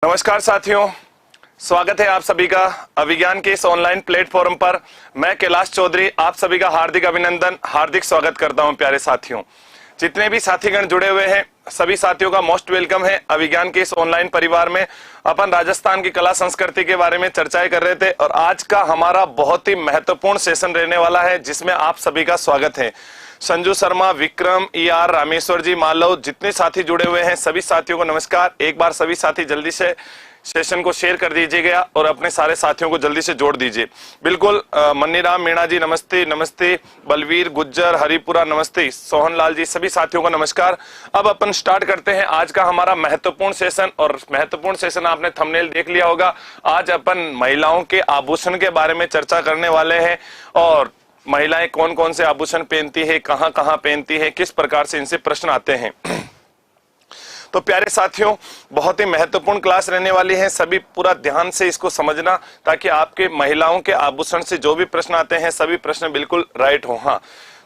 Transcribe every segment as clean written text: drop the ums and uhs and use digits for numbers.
नमस्कार साथियों, स्वागत है आप सभी का अभिज्ञान के इस ऑनलाइन प्लेटफॉर्म पर। मैं कैलाश चौधरी आप सभी का हार्दिक अभिनंदन, हार्दिक स्वागत करता हूं। प्यारे साथियों, जितने भी साथीगण जुड़े हुए हैं सभी साथियों का मोस्ट वेलकम है अभिज्ञान के इस ऑनलाइन परिवार में। अपन राजस्थान की कला संस्कृति के बारे में चर्चाएं कर रहे थे और आज का हमारा बहुत ही महत्वपूर्ण सेशन रहने वाला है जिसमें आप सभी का स्वागत है। संजू शर्मा, विक्रम, ER, रामेश्वर जी, मालव, जितने साथी जुड़े हुए हैं सभी साथियों को नमस्कार। एक बार सभी साथी जल्दी से सेशन को शेयर कर दीजिएगा और अपने सारे साथियों को जल्दी से जोड़ दीजिए। बिल्कुल। मन्नीराम मीणा जी नमस्ते, नमस्ते। बलवीर गुज्जर, हरिपुरा नमस्ते। सोहन लाल जी, सभी साथियों को नमस्कार। अब अपन स्टार्ट करते हैं आज का हमारा महत्वपूर्ण सेशन। और महत्वपूर्ण सेशन आपने थंबनेल देख लिया होगा। आज अपन महिलाओं के आभूषण के बारे में चर्चा करने वाले हैं और महिलाएं कौन कौन से आभूषण पहनती है, कहां कहां पहनती है, किस प्रकार से इनसे प्रश्न आते हैं। तो प्यारे साथियों, बहुत ही महत्वपूर्ण क्लास रहने वाली है। सभी पूरा ध्यान से इसको समझना ताकि आपके महिलाओं के आभूषण से जो भी प्रश्न आते हैं सभी प्रश्न बिल्कुल राइट हो। हाँ,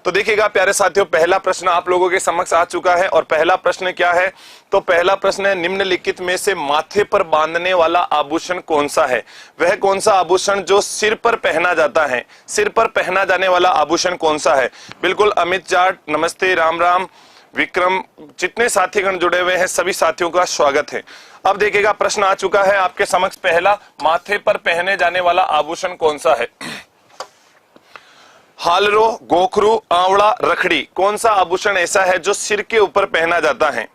तो देखिएगा प्यारे साथियों, पहला प्रश्न आप लोगों के समक्ष आ चुका है और पहला प्रश्न क्या है? तो पहला प्रश्न है, निम्नलिखित में से माथे पर बांधने वाला आभूषण कौन सा है? वह कौन सा आभूषण जो सिर पर पहना जाता है? सिर पर पहना जाने वाला आभूषण कौन सा है? बिल्कुल। अमित जाट नमस्ते, राम राम। विक्रम, जितने साथीगण जुड़े हुए हैं सभी साथियों का स्वागत है। अब देखिएगा प्रश्न आ चुका है आपके समक्ष। पहला, माथे पर पहने जाने वाला आभूषण कौन सा है? हालरो, गोखरू, आंवला, रखड़ी, कौन सा आभूषण ऐसा है जो सिर के ऊपर पहना जाता है?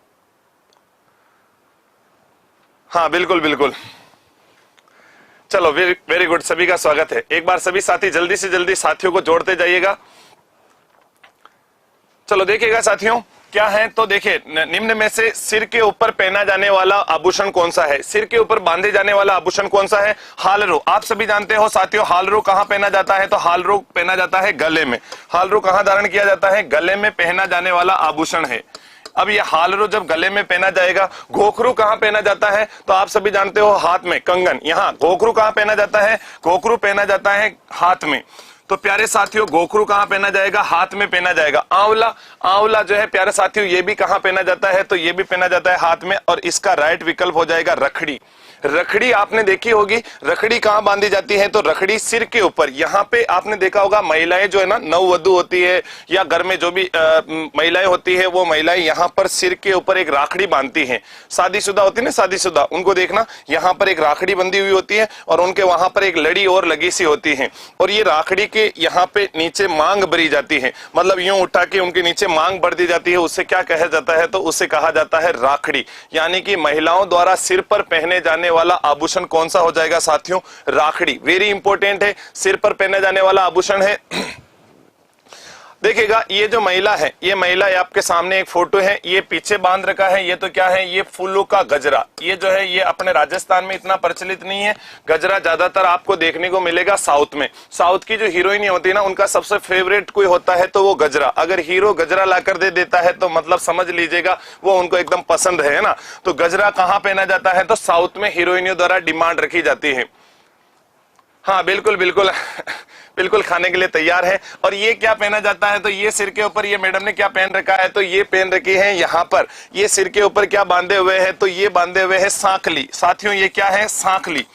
हाँ बिल्कुल बिल्कुल, चलो वेरी गुड, सभी का स्वागत है। एक बार सभी साथी जल्दी से जल्दी साथियों को जोड़ते जाइएगा। चलो देखिएगा साथियों क्या है, तो देखिए निम्न में से सिर के ऊपर पहना जाने वाला आभूषण कौन सा है? सिर के ऊपर बांधे जाने वाला आभूषण कौन सा है? हालरो। आप सभी जानते हो साथियों, हालरो कहां पहना जाता है? तो हालरो पहना जाता है गले में। हालरो कहां धारण किया जाता है? गले में पहना जाने वाला आभूषण है। अब ये हालरो जब गले में पहना जाएगा। घोघरू कहां पहना जाता है? तो आप सभी जानते हो हाथ में, कंगन। यहाँ घोघरू कहां पहना जाता है? घोघरू पहना जाता है हाथ में। तो प्यारे साथियों, घोघरू कहां पहना जाएगा? हाथ में पहना जाएगा। आंवला, आंवला जो है प्यारे साथियों ये भी कहां पहना जाता है? तो ये भी पहना जाता है हाथ में। और इसका राइट विकल्प हो जाएगा रखड़ी। रखड़ी आपने देखी होगी। रखड़ी कहां बांधी जाती है? तो रखड़ी सिर के ऊपर। यहाँ पे आपने देखा होगा महिलाएं जो है ना, नववधु होती है या घर में जो भी महिलाएं होती है वो महिलाएं यहाँ पर सिर के ऊपर एक राखड़ी बांधती हैं। शादीशुदा होती है ना, शादीशुदा, उनको देखना यहाँ पर एक राखड़ी बंधी हुई होती है और उनके वहां पर एक लड़ी और लगी सी होती है। और ये राखड़ी के यहाँ पे नीचे मांग भरी जाती है, मतलब यूं उठा के उनके नीचे मांग भर दी जाती है। उससे क्या कहा जाता है? तो उससे कहा जाता है राखड़ी। यानी कि महिलाओं द्वारा सिर पर पहने जाने वाला आभूषण कौन सा हो जाएगा साथियों? राखड़ी। वेरी इंपॉर्टेंट है, सिर पर पहने जाने वाला आभूषण है। देखिएगा ये जो महिला है, ये महिला आपके सामने एक फोटो है, ये पीछे बांध रखा है। ये तो क्या है? ये फूलों का गजरा। ये जो है ये अपने राजस्थान में इतना प्रचलित नहीं है। गजरा ज्यादातर आपको देखने को मिलेगा साउथ में। साउथ की जो हीरोइन होती है ना, उनका सबसे फेवरेट कोई होता है तो वो गजरा। अगर हीरो गजरा लाकर दे देता है तो मतलब समझ लीजिएगा वो उनको एकदम पसंद है ना। तो गजरा कहाँ पहना जाता है? तो साउथ में हीरोइनियों द्वारा डिमांड रखी जाती है। हाँ बिल्कुल बिल्कुल बिल्कुल, खाने के लिए तैयार है। और ये क्या पहना जाता है? तो ये सिर के ऊपर, ये मैडम ने क्या पहन रखा है? तो ये पहन रखी है यहाँ पर, ये सिर के ऊपर क्या बांधे हुए हैं? तो ये बांधे हुए हैं सांखली। साथियों ये क्या है? सांखली।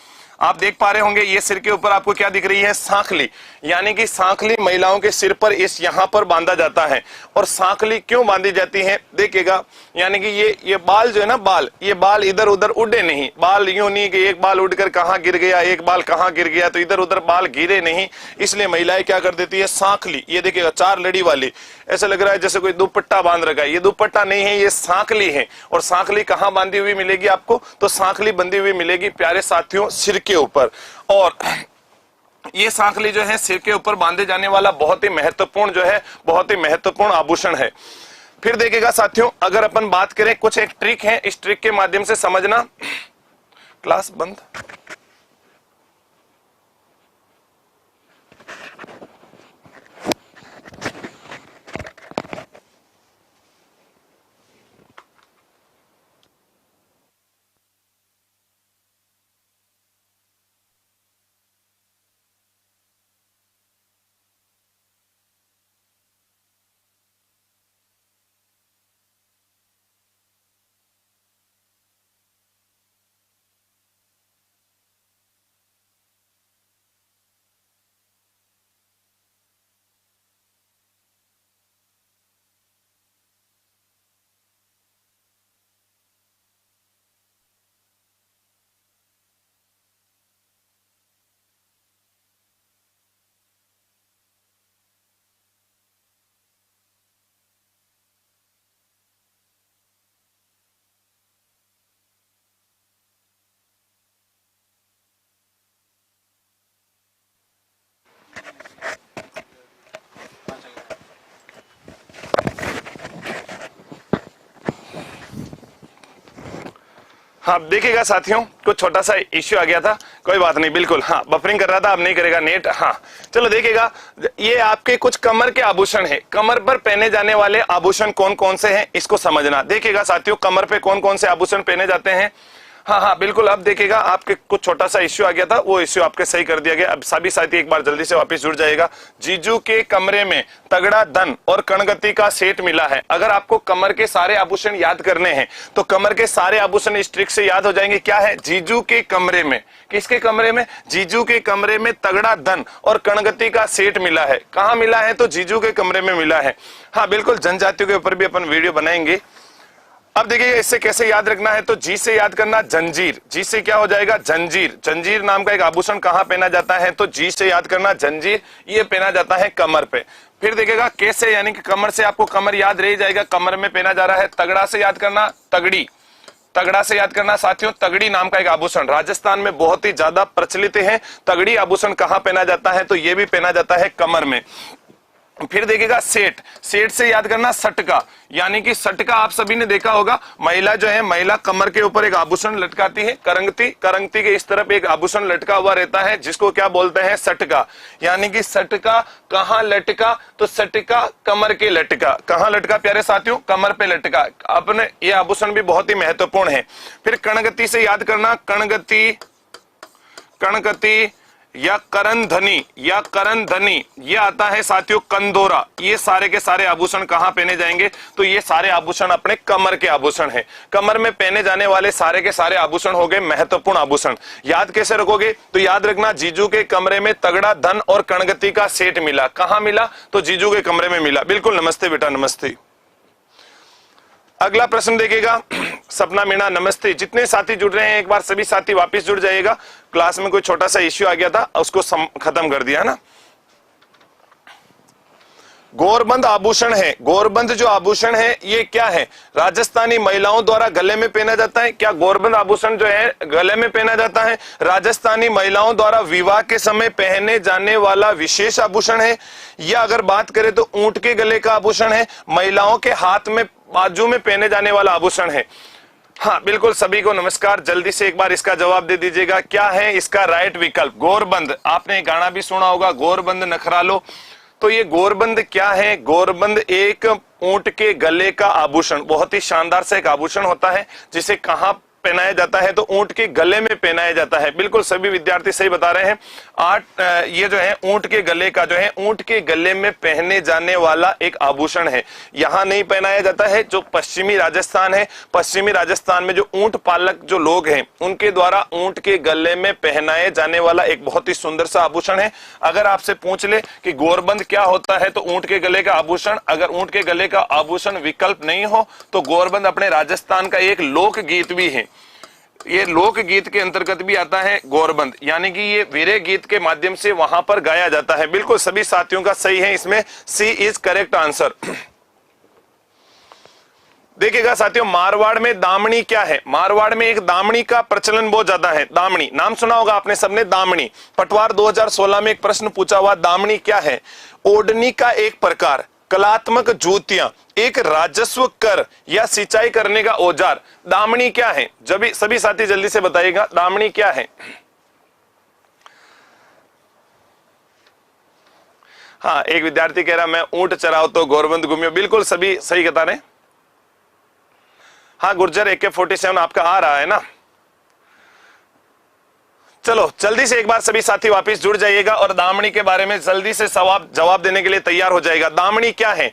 आप देख पा रहे होंगे ये सिर के ऊपर आपको क्या दिख रही है? सांखली। यानी कि सांखली महिलाओं के सिर पर इस यहाँ पर बांधा जाता है। और सांखली क्यों बांधी जाती है देखिएगा, यानी कि ये बाल जो है ना, बाल, ये बाल इधर उधर उड़े नहीं। बाल यूं नहीं कि एक बाल उड़कर कहाँ गिर गया, एक बाल कहाँ गिर गया, तो इधर उधर बाल गिरे नहीं। इसलिए महिलाएं क्या कर देती है? सांखली। ये देखिएगा चार लड़ी वाली, ऐसा लग रहा है जैसे कोई दुपट्टा बांध रखा है। ये दुपट्टा नहीं है, ये सांखली है। और सांखली कहाँ बांधी हुई मिलेगी आपको? तो सांखली बंधी हुई मिलेगी प्यारे साथियों सिर के ऊपर। और ये सांखली जो है सिर के ऊपर बांधे जाने वाला बहुत ही महत्वपूर्ण जो है, बहुत ही महत्वपूर्ण आभूषण है। फिर देखिएगा साथियों, अगर अपन बात करें, कुछ एक ट्रिक है, इस ट्रिक के माध्यम से समझना। क्लास बंद। हाँ देखिएगा साथियों, कुछ छोटा सा इश्यू आ गया था, कोई बात नहीं, बिल्कुल हाँ बफरिंग कर रहा था, अब नहीं करेगा नेट। हाँ चलो देखिएगा, ये आपके कुछ कमर के आभूषण है, कमर पर पहने जाने वाले आभूषण कौन कौन से हैं इसको समझना। देखिएगा साथियों, कमर पे कौन कौन से आभूषण पहने जाते हैं। हाँ हाँ बिल्कुल, अब देखिएगा आपके कुछ छोटा सा इश्यू आ गया था, वो इश्यू आपके सही कर दिया गया। अब सभी साथी एक बार जल्दी से वापस जुड़ जाएगा। जीजू के कमरे में तगड़ा धन और कणगति का सेट मिला है। अगर आपको कमर के सारे आभूषण याद करने हैं तो कमर के सारे आभूषण इस ट्रिक से याद हो जाएंगे। क्या है? जीजू के कमरे में, किसके कमरे में? जीजू के कमरे में तगड़ा धन और कणगति का सेट मिला है। कहाँ मिला है? तो जीजू के कमरे में मिला है। हाँ बिल्कुल, जनजातियों के ऊपर भी अपन वीडियो बनाएंगे। अब देखिएगा इससे कैसे याद रखना है, तो जी से याद करना जंजीर। जी से क्या हो जाएगा? जंजीर। जंजीर नाम का एक आभूषण कहाँ पहना जाता है? तो जी से याद करना जंजीर, ये पहना जाता है कमर पे। फिर देखिएगा कैसे, यानी कि कमर से आपको कमर याद रह जाएगा, कमर में पहना जा रहा है। तगड़ा से याद करना तगड़ी। तगड़ा से याद करना साथियों तगड़ी नाम का एक आभूषण, राजस्थान में बहुत ही ज्यादा प्रचलित है। तगड़ी आभूषण कहाँ पहना जाता है? तो ये भी पहना जाता है कमर में। फिर देखिएगा सेठ। सेठ से याद करना सटका, यानी कि सटका आप सभी ने देखा होगा, महिला जो है, महिला कमर के ऊपर एक आभूषण लटकाती है, करंगती, करंगती के इस तरफ एक आभूषण लटका हुआ रहता है जिसको क्या बोलते हैं? सटका। यानी कि सटका कहाँ लटका? तो सटका कमर के लटका। कहाँ लटका प्यारे साथियों? कमर पे लटका। अपने ये आभूषण भी बहुत ही महत्वपूर्ण है। फिर कणगति से याद करना कणगति, कणगति या करंधनी, या करंधनी, ये आता है साथियों कंदोरा। ये सारे के सारे आभूषण कहाँ पहने जाएंगे? तो ये सारे आभूषण अपने कमर के आभूषण हैं। कमर में पहने जाने वाले सारे के सारे आभूषण हो गए महत्वपूर्ण आभूषण। याद कैसे रखोगे? तो याद रखना जीजू के कमरे में तगड़ा धन और कणगति का सेट मिला। कहाँ मिला? तो जीजू के कमरे में मिला। बिल्कुल, नमस्ते बेटा, नमस्ते। अगला प्रश्न देखिएगा, सपना मीणा नमस्ते। जितने साथी जुड़ रहे हैं एक बार सभी साथी वापस जुड़ जाइएगा। क्लास में कोई छोटा सा इश्यू आ गया था, उसको खत्म कर दिया है ना। गोरबंद आभूषण है। गोरबंद जो आभूषण है ये क्या है? राजस्थानी महिलाओं द्वारा गले में पहना जाता है। क्या गोरबंद आभूषण जो है गले में पहना जाता है? राजस्थानी महिलाओं द्वारा विवाह के समय पहने जाने वाला विशेष आभूषण है। या अगर बात करें तो ऊंट के गले का आभूषण है। महिलाओं के हाथ में, बाजू में पहने जाने वाला आभूषण है। हाँ बिल्कुल, सभी को नमस्कार। जल्दी से एक बार इसका जवाब दे दीजिएगा, क्या है इसका राइट विकल्प? गोरबंद। आपने गाना भी सुना होगा, गोरबंद नखरा लो। तो ये गोरबंद क्या है? गोरबंद एक ऊंट के गले का आभूषण, बहुत ही शानदार सा एक आभूषण होता है जिसे कहाँ पहनाया जाता है? तो ऊंट के गले में पहनाया जाता है। बिल्कुल सभी विद्यार्थी सही बता रहे हैं। ये जो है ऊंट के गले का, जो है ऊंट के गले में पहने जाने वाला एक आभूषण है। यहाँ नहीं पहनाया जाता है, जो पश्चिमी राजस्थान है, पश्चिमी राजस्थान में जो ऊंट पालक जो लोग हैं उनके द्वारा ऊंट के गले में पहनाए जाने वाला एक बहुत ही सुंदर सा आभूषण है। अगर आपसे पूछ ले कि गोरबंद क्या होता है, तो ऊंट के गले का आभूषण। अगर ऊंट के गले का आभूषण विकल्प नहीं हो तो गोरबंद अपने राजस्थान का एक लोकगीत भी है। ये लोकगीत के अंतर्गत भी आता है गोरबंद, यानी कि ये वीरे गीत के माध्यम से वहां पर गाया जाता है। बिल्कुल सभी साथियों का सही है, इसमें सी इज करेक्ट आंसर। देखिएगा साथियों, मारवाड़ में दामनी क्या है? मारवाड़ में एक दामनी का प्रचलन बहुत ज्यादा है। दामनी नाम सुना होगा आपने सबने, दामनी। पटवार 2016 में एक प्रश्न पूछा हुआ, दामनी क्या है? ओढ़नी का एक प्रकार, कलात्मक जूतियां, एक राजस्व कर या सिंचाई करने का औजार। दामनी क्या है? जब सभी साथी जल्दी से बताइएगा, दामनी क्या है? हाँ, एक विद्यार्थी कह रहा मैं ऊंट चराओ तो गोरबंद घूमियो। बिल्कुल सभी सही बता रहे हैं। हाँ गुर्जर, AK-47 आपका आ रहा है ना। चलो जल्दी से एक बार सभी साथी वापस जुड़ जाइएगा और दामनी के बारे में जल्दी से जवाब देने के लिए तैयार हो जाएगा। दामनी क्या है?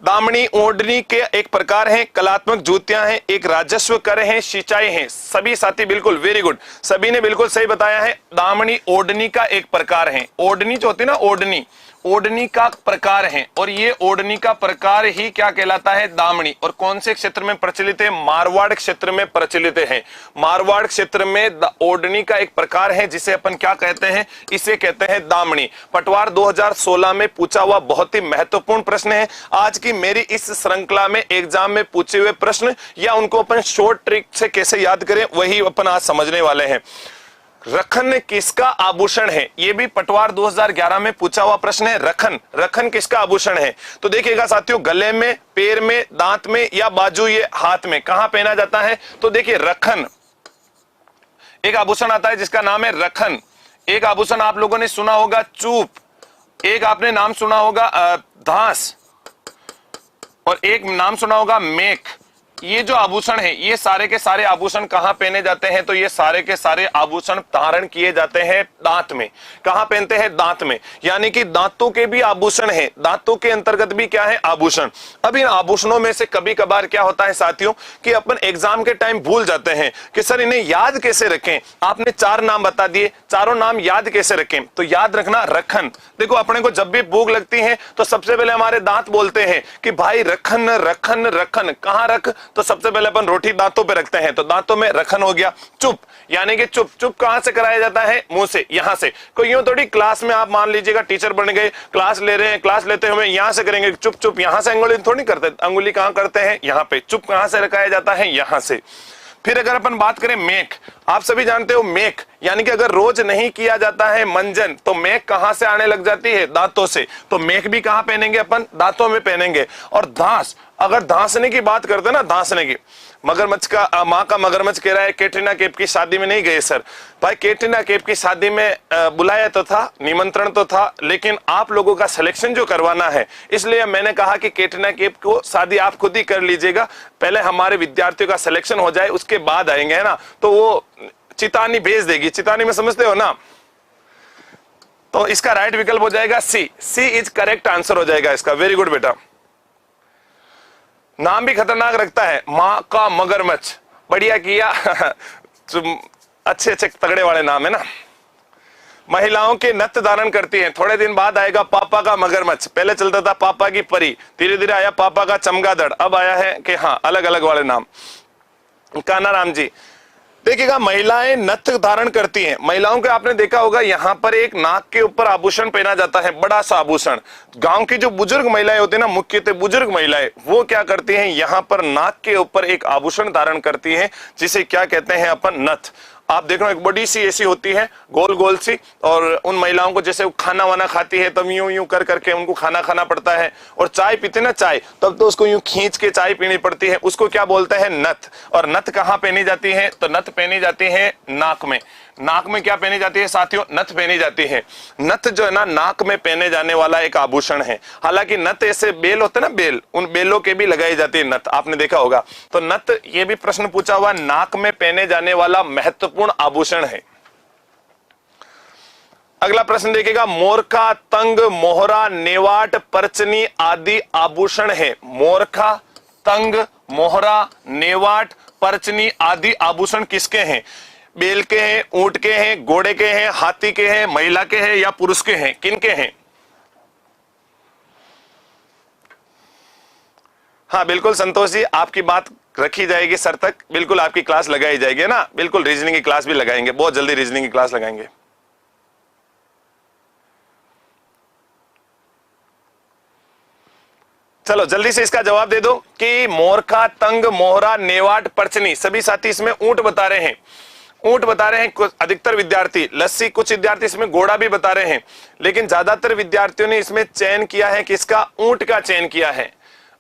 दामनी ओढ़नी के एक प्रकार है, कलात्मक जूतियां हैं, एक राजस्व कर है, सिंचाई है। सभी साथी बिल्कुल वेरी गुड, सभी ने बिल्कुल सही बताया है। दामनी ओढ़नी का एक प्रकार है। ओढ़नी जो होती है ना, ओढ़नी, ओढ़नी का प्रकार है, और ये ओढ़नी का प्रकार ही क्या कहलाता है? दामनी। और कौन से क्षेत्र में प्रचलित है? मारवाड़ क्षेत्र में प्रचलित है। मारवाड़ क्षेत्र में ओढ़नी का एक प्रकार है जिसे अपन क्या कहते हैं? इसे कहते हैं दामनी। पटवार 2016 में पूछा हुआ बहुत ही महत्वपूर्ण प्रश्न है। आज की मेरी इस श्रृंखला में एग्जाम में पूछे हुए प्रश्न या उनको अपन शॉर्ट ट्रिक से कैसे याद करें, वही अपन आज समझने वाले हैं। रखन किसका आभूषण है? ये भी पटवार 2011 में पूछा हुआ प्रश्न है। रखन, रखन किसका आभूषण है? तो देखिएगा साथियों, गले में, पैर में, दांत में या बाजू, ये हाथ में, कहां पहना जाता है? तो देखिए रखन, एक आभूषण आता है जिसका नाम है रखन, एक आभूषण आप लोगों ने सुना होगा चूप, एक आपने नाम सुना होगा धास, और एक नाम सुना होगा मेख। ये जो आभूषण है, ये सारे के सारे आभूषण कहां पहने जाते हैं? तो ये सारे के सारे आभूषण धारण किए जाते हैं दांत में। कहां पहनते हैं? दांत में। यानी कि दांतों के भी आभूषण है, दांतों के अंतर्गत भी क्या है? आभूषण। अब इन आभूषणों में से कभी कभार क्या होता है साथियों कि अपन एग्जाम के टाइम भूल जाते हैं कि सर इन्हें याद कैसे रखें। आपने 4 नाम बता दिए, चारों नाम याद कैसे रखें? तो याद रखना रखन। देखो अपने को जब भी भूख लगती है तो सबसे पहले हमारे दांत बोलते हैं कि भाई रखन रखन रखन। कहां रख? तो सबसे पहले अपन रोटी दांतों पे रखते हैं, तो दांतों में रखन हो गया। चुप यानी कि चुप, चुप कहां से कराया जाता है? मुंह से, यहां से। कोई यूं थोड़ी क्लास में आप मान लीजिएगा टीचर बन गए, क्लास ले रहे हैं, क्लास लेते हुए यहां से करेंगे चुप चुप, यहां से अंगुली थोड़ी करते, अंगुली कहां करते हैं? यहां पे। चुप कहां से रखाया जाता है? यहां से। फिर अगर अपन बात करें मेख, आप सभी जानते हो मेख यानी कि अगर रोज नहीं किया जाता है मंजन तो मेख कहां से आने लग जाती है? दांतों से। तो मेख भी कहां पहनेंगे अपन? दांतों में पहनेंगे। और धांस, अगर धांसने की बात करते हैं ना, धांसने की, मगरमच्छ का माँ का मगरमच्छ कह रहा है कैटरीना कैफ की शादी में नहीं गए सर। भाई कैटरीना कैफ की शादी में बुलाया तो था, निमंत्रण तो था, लेकिन आप लोगों का सिलेक्शन जो करवाना है, इसलिए मैंने कहा कि कैटरीना कैफ को शादी आप खुद ही कर लीजिएगा, पहले हमारे विद्यार्थियों का सिलेक्शन हो जाए उसके बाद आएंगे, है ना। तो वो चितानी भेज देगी, चितानी में समझते हो ना। तो इसका राइट विकल्प हो जाएगा सी। सी इज करेक्ट आंसर हो जाएगा इसका। वेरी गुड बेटा। नाम भी खतरनाक रखता है, माँ का मगरमच्छ, बढ़िया किया। अच्छे अच्छे तगड़े वाले नाम है ना। महिलाओं के नथ धारण करती हैं, थोड़े दिन बाद आएगा पापा का मगरमच्छ। पहले चलता था पापा की परी, धीरे धीरे आया पापा का चमगादड़, अब आया है कि हाँ अलग अलग वाले नाम। कान्हा राम जी, देखिएगा महिलाएं नथ धारण करती हैं। महिलाओं के आपने देखा होगा यहाँ पर एक नाक के ऊपर आभूषण पहना जाता है, बड़ा सा आभूषण। गांव की जो बुजुर्ग महिलाएं होती है ना, मुख्यतः बुजुर्ग महिलाएं, वो क्या करती हैं? यहाँ पर नाक के ऊपर एक आभूषण धारण करती हैं, जिसे क्या कहते हैं अपन? नथ। आप देख रहे हो एक बड़ी सी ऐसी होती है, गोल गोल सी, और उन महिलाओं को जैसे खाना वाना खाती है तब यूं यूं कर करके उनको खाना खाना पड़ता है, और चाय पीते ना चाय, तब तो उसको यूं खींच के चाय पीनी पड़ती है, उसको क्या बोलते हैं? नथ। और नथ कहाँ पहनी जाती है? तो नथ पहनी जाती है नाक में। नाक में क्या पहनी जाती है साथियों? नथ पहनी जाती है। नथ जो है ना, नाक में पहने जाने वाला एक आभूषण है। हालांकि नथ ऐसे बेल होते हैं ना, बेल, उन बेलों के भी लगाई जाती है नथ, आपने देखा होगा। तो नथ, ये भी प्रश्न पूछा हुआ, नाक में पहने जाने वाला महत्वपूर्ण आभूषण है। अगला प्रश्न देखिएगा, मोरखा, तंग, मोहरा, नेवाट, परचनी आदि आभूषण है। मोरखा, तंग, मोहरा, नेवाट, परचनी आदि आभूषण किसके हैं? बेल के हैं, ऊंट के हैं, घोड़े के हैं, हाथी के हैं, महिला के हैं या पुरुष के हैं? किनके हैं? हाँ बिल्कुल संतोष जी, आपकी बात रखी जाएगी सर तक, बिल्कुल आपकी क्लास लगाई जाएगी ना, बिल्कुल रीजनिंग की क्लास भी लगाएंगे, बहुत जल्दी रीजनिंग की क्लास लगाएंगे। चलो जल्दी से इसका जवाब दे दो कि मोरखा, तंग, मोहरा, नेवाट, परचनी, सभी साथी इसमें ऊंट बता रहे हैं। ऊंट बता रहे हैं अधिकतर विद्यार्थी, लस्सी कुछ विद्यार्थी इसमें घोड़ा भी बता रहे हैं, लेकिन ज्यादातर विद्यार्थियों ने इसमें चयन किया है किसका? ऊंट का चयन किया है।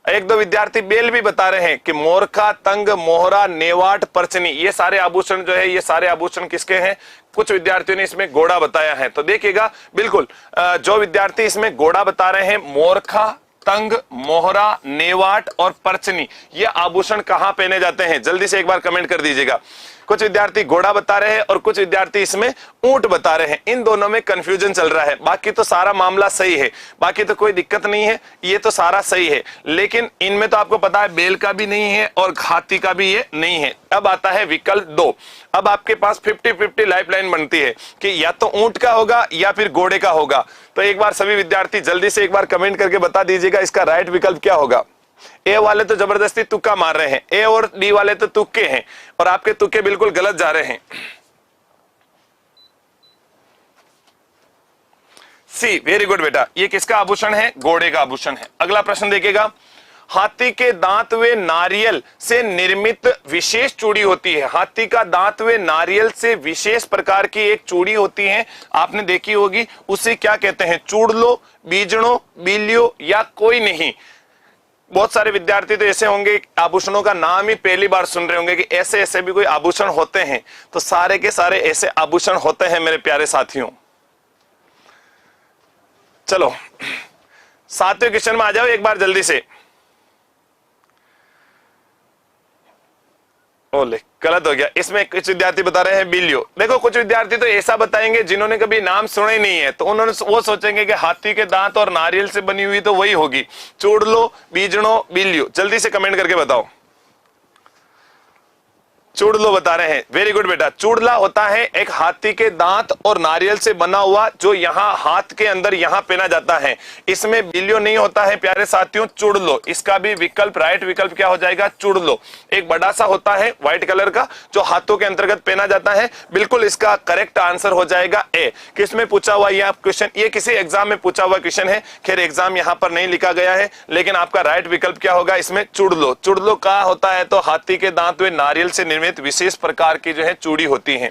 एक दो विद्यार्थी बेल भी बता रहे हैं कि मोरखा, तंग, मोहरा, नेवाट, परचनी, ये सारे आभूषण जो है, ये सारे आभूषण किसके हैं? कुछ विद्यार्थियों ने इसमें घोड़ा बताया है। तो देखिएगा बिल्कुल जो विद्यार्थी इसमें घोड़ा बता रहे हैं, मोरखा, तंग, मोहरा, नेवाट और परचनी, ये आभूषण कहां पहने जाते हैं? जल्दी से एक बार कमेंट कर दीजिएगा। कुछ विद्यार्थी घोड़ा बता रहे हैं और कुछ विद्यार्थी इसमें ऊंट बता रहे हैं। इन दोनों में कंफ्यूजन चल रहा है, बाकी तो सारा मामला सही है, बाकी तो कोई दिक्कत नहीं है, ये तो सारा सही है। लेकिन इनमें तो आपको पता है बेल का भी नहीं है और हाथी का भी ये नहीं है। अब आता है विकल्प 2। अब आपके पास 50-50 लाइफलाइन बनती है कि या तो ऊंट का होगा या फिर घोड़े का होगा। तो एक बार सभी विद्यार्थी जल्दी से एक बार कमेंट करके बता दीजिएगा इसका राइट विकल्प क्या होगा। ए वाले तो जबरदस्ती तुक्का मार रहे हैं, ए और डी वाले तो तुक्के हैं, और आपके तुक्के बिल्कुल गलत जा रहे हैं। सी, वेरी गुड बेटा, ये किसका आभूषण है? घोड़े का आभूषण है। अगला प्रश्न देखिएगा, हाथी के दांत वे नारियल से निर्मित विशेष चूड़ी होती है। हाथी का दांत वे नारियल से विशेष प्रकार की एक चूड़ी होती है, आपने देखी होगी, उसे क्या कहते हैं? चूड़लो, बीजड़ो, बीलियो या कोई नहीं? बहुत सारे विद्यार्थी तो ऐसे होंगे आभूषणों का नाम ही पहली बार सुन रहे होंगे कि ऐसे ऐसे भी कोई आभूषण होते हैं। तो सारे के सारे ऐसे आभूषण होते हैं मेरे प्यारे साथियों। चलो 7वें क्वेश्चन में आ जाओ एक बार जल्दी से। ओले गलत हो गया, इसमें कुछ विद्यार्थी बता रहे हैं बिल्लियों। देखो कुछ विद्यार्थी तो ऐसा बताएंगे जिन्होंने कभी नाम सुना ही नहीं है, तो उन्होंने वो सोचेंगे कि हाथी के दांत और नारियल से बनी हुई तो वही होगी, चूड़लो, बीजड़ो, बिल्लियों। जल्दी से कमेंट करके बताओ। चूड़लो बता रहे हैं, वेरी गुड बेटा। चूड़ला होता है एक हाथी के दांत और नारियल से बना हुआ, जो यहाँ हाथ के अंदर यहाँ पहना जाता है। इसमें बिल्लियों नहीं होता है प्यारे साथियों, चूड़लो। इसका भी विकल्प, राइट विकल्प क्या हो जाएगा? चूड़लो। एक बड़ा सा होता है व्हाइट कलर का, जो हाथों के अंतर्गत पहना जाता है। बिल्कुल इसका करेक्ट आंसर हो जाएगा ए। किसमें पूछा हुआ यह क्वेश्चन? ये किसी एग्जाम में पूछा हुआ क्वेश्चन है। खैर एग्जाम यहाँ पर नहीं लिखा गया है, लेकिन आपका राइट विकल्प क्या होगा इसमें? चूड़लो। चूड़लो का होता है तो हाथी के दांत व नारियल से निर्मित विशेष प्रकार की जो है चूड़ी होती है।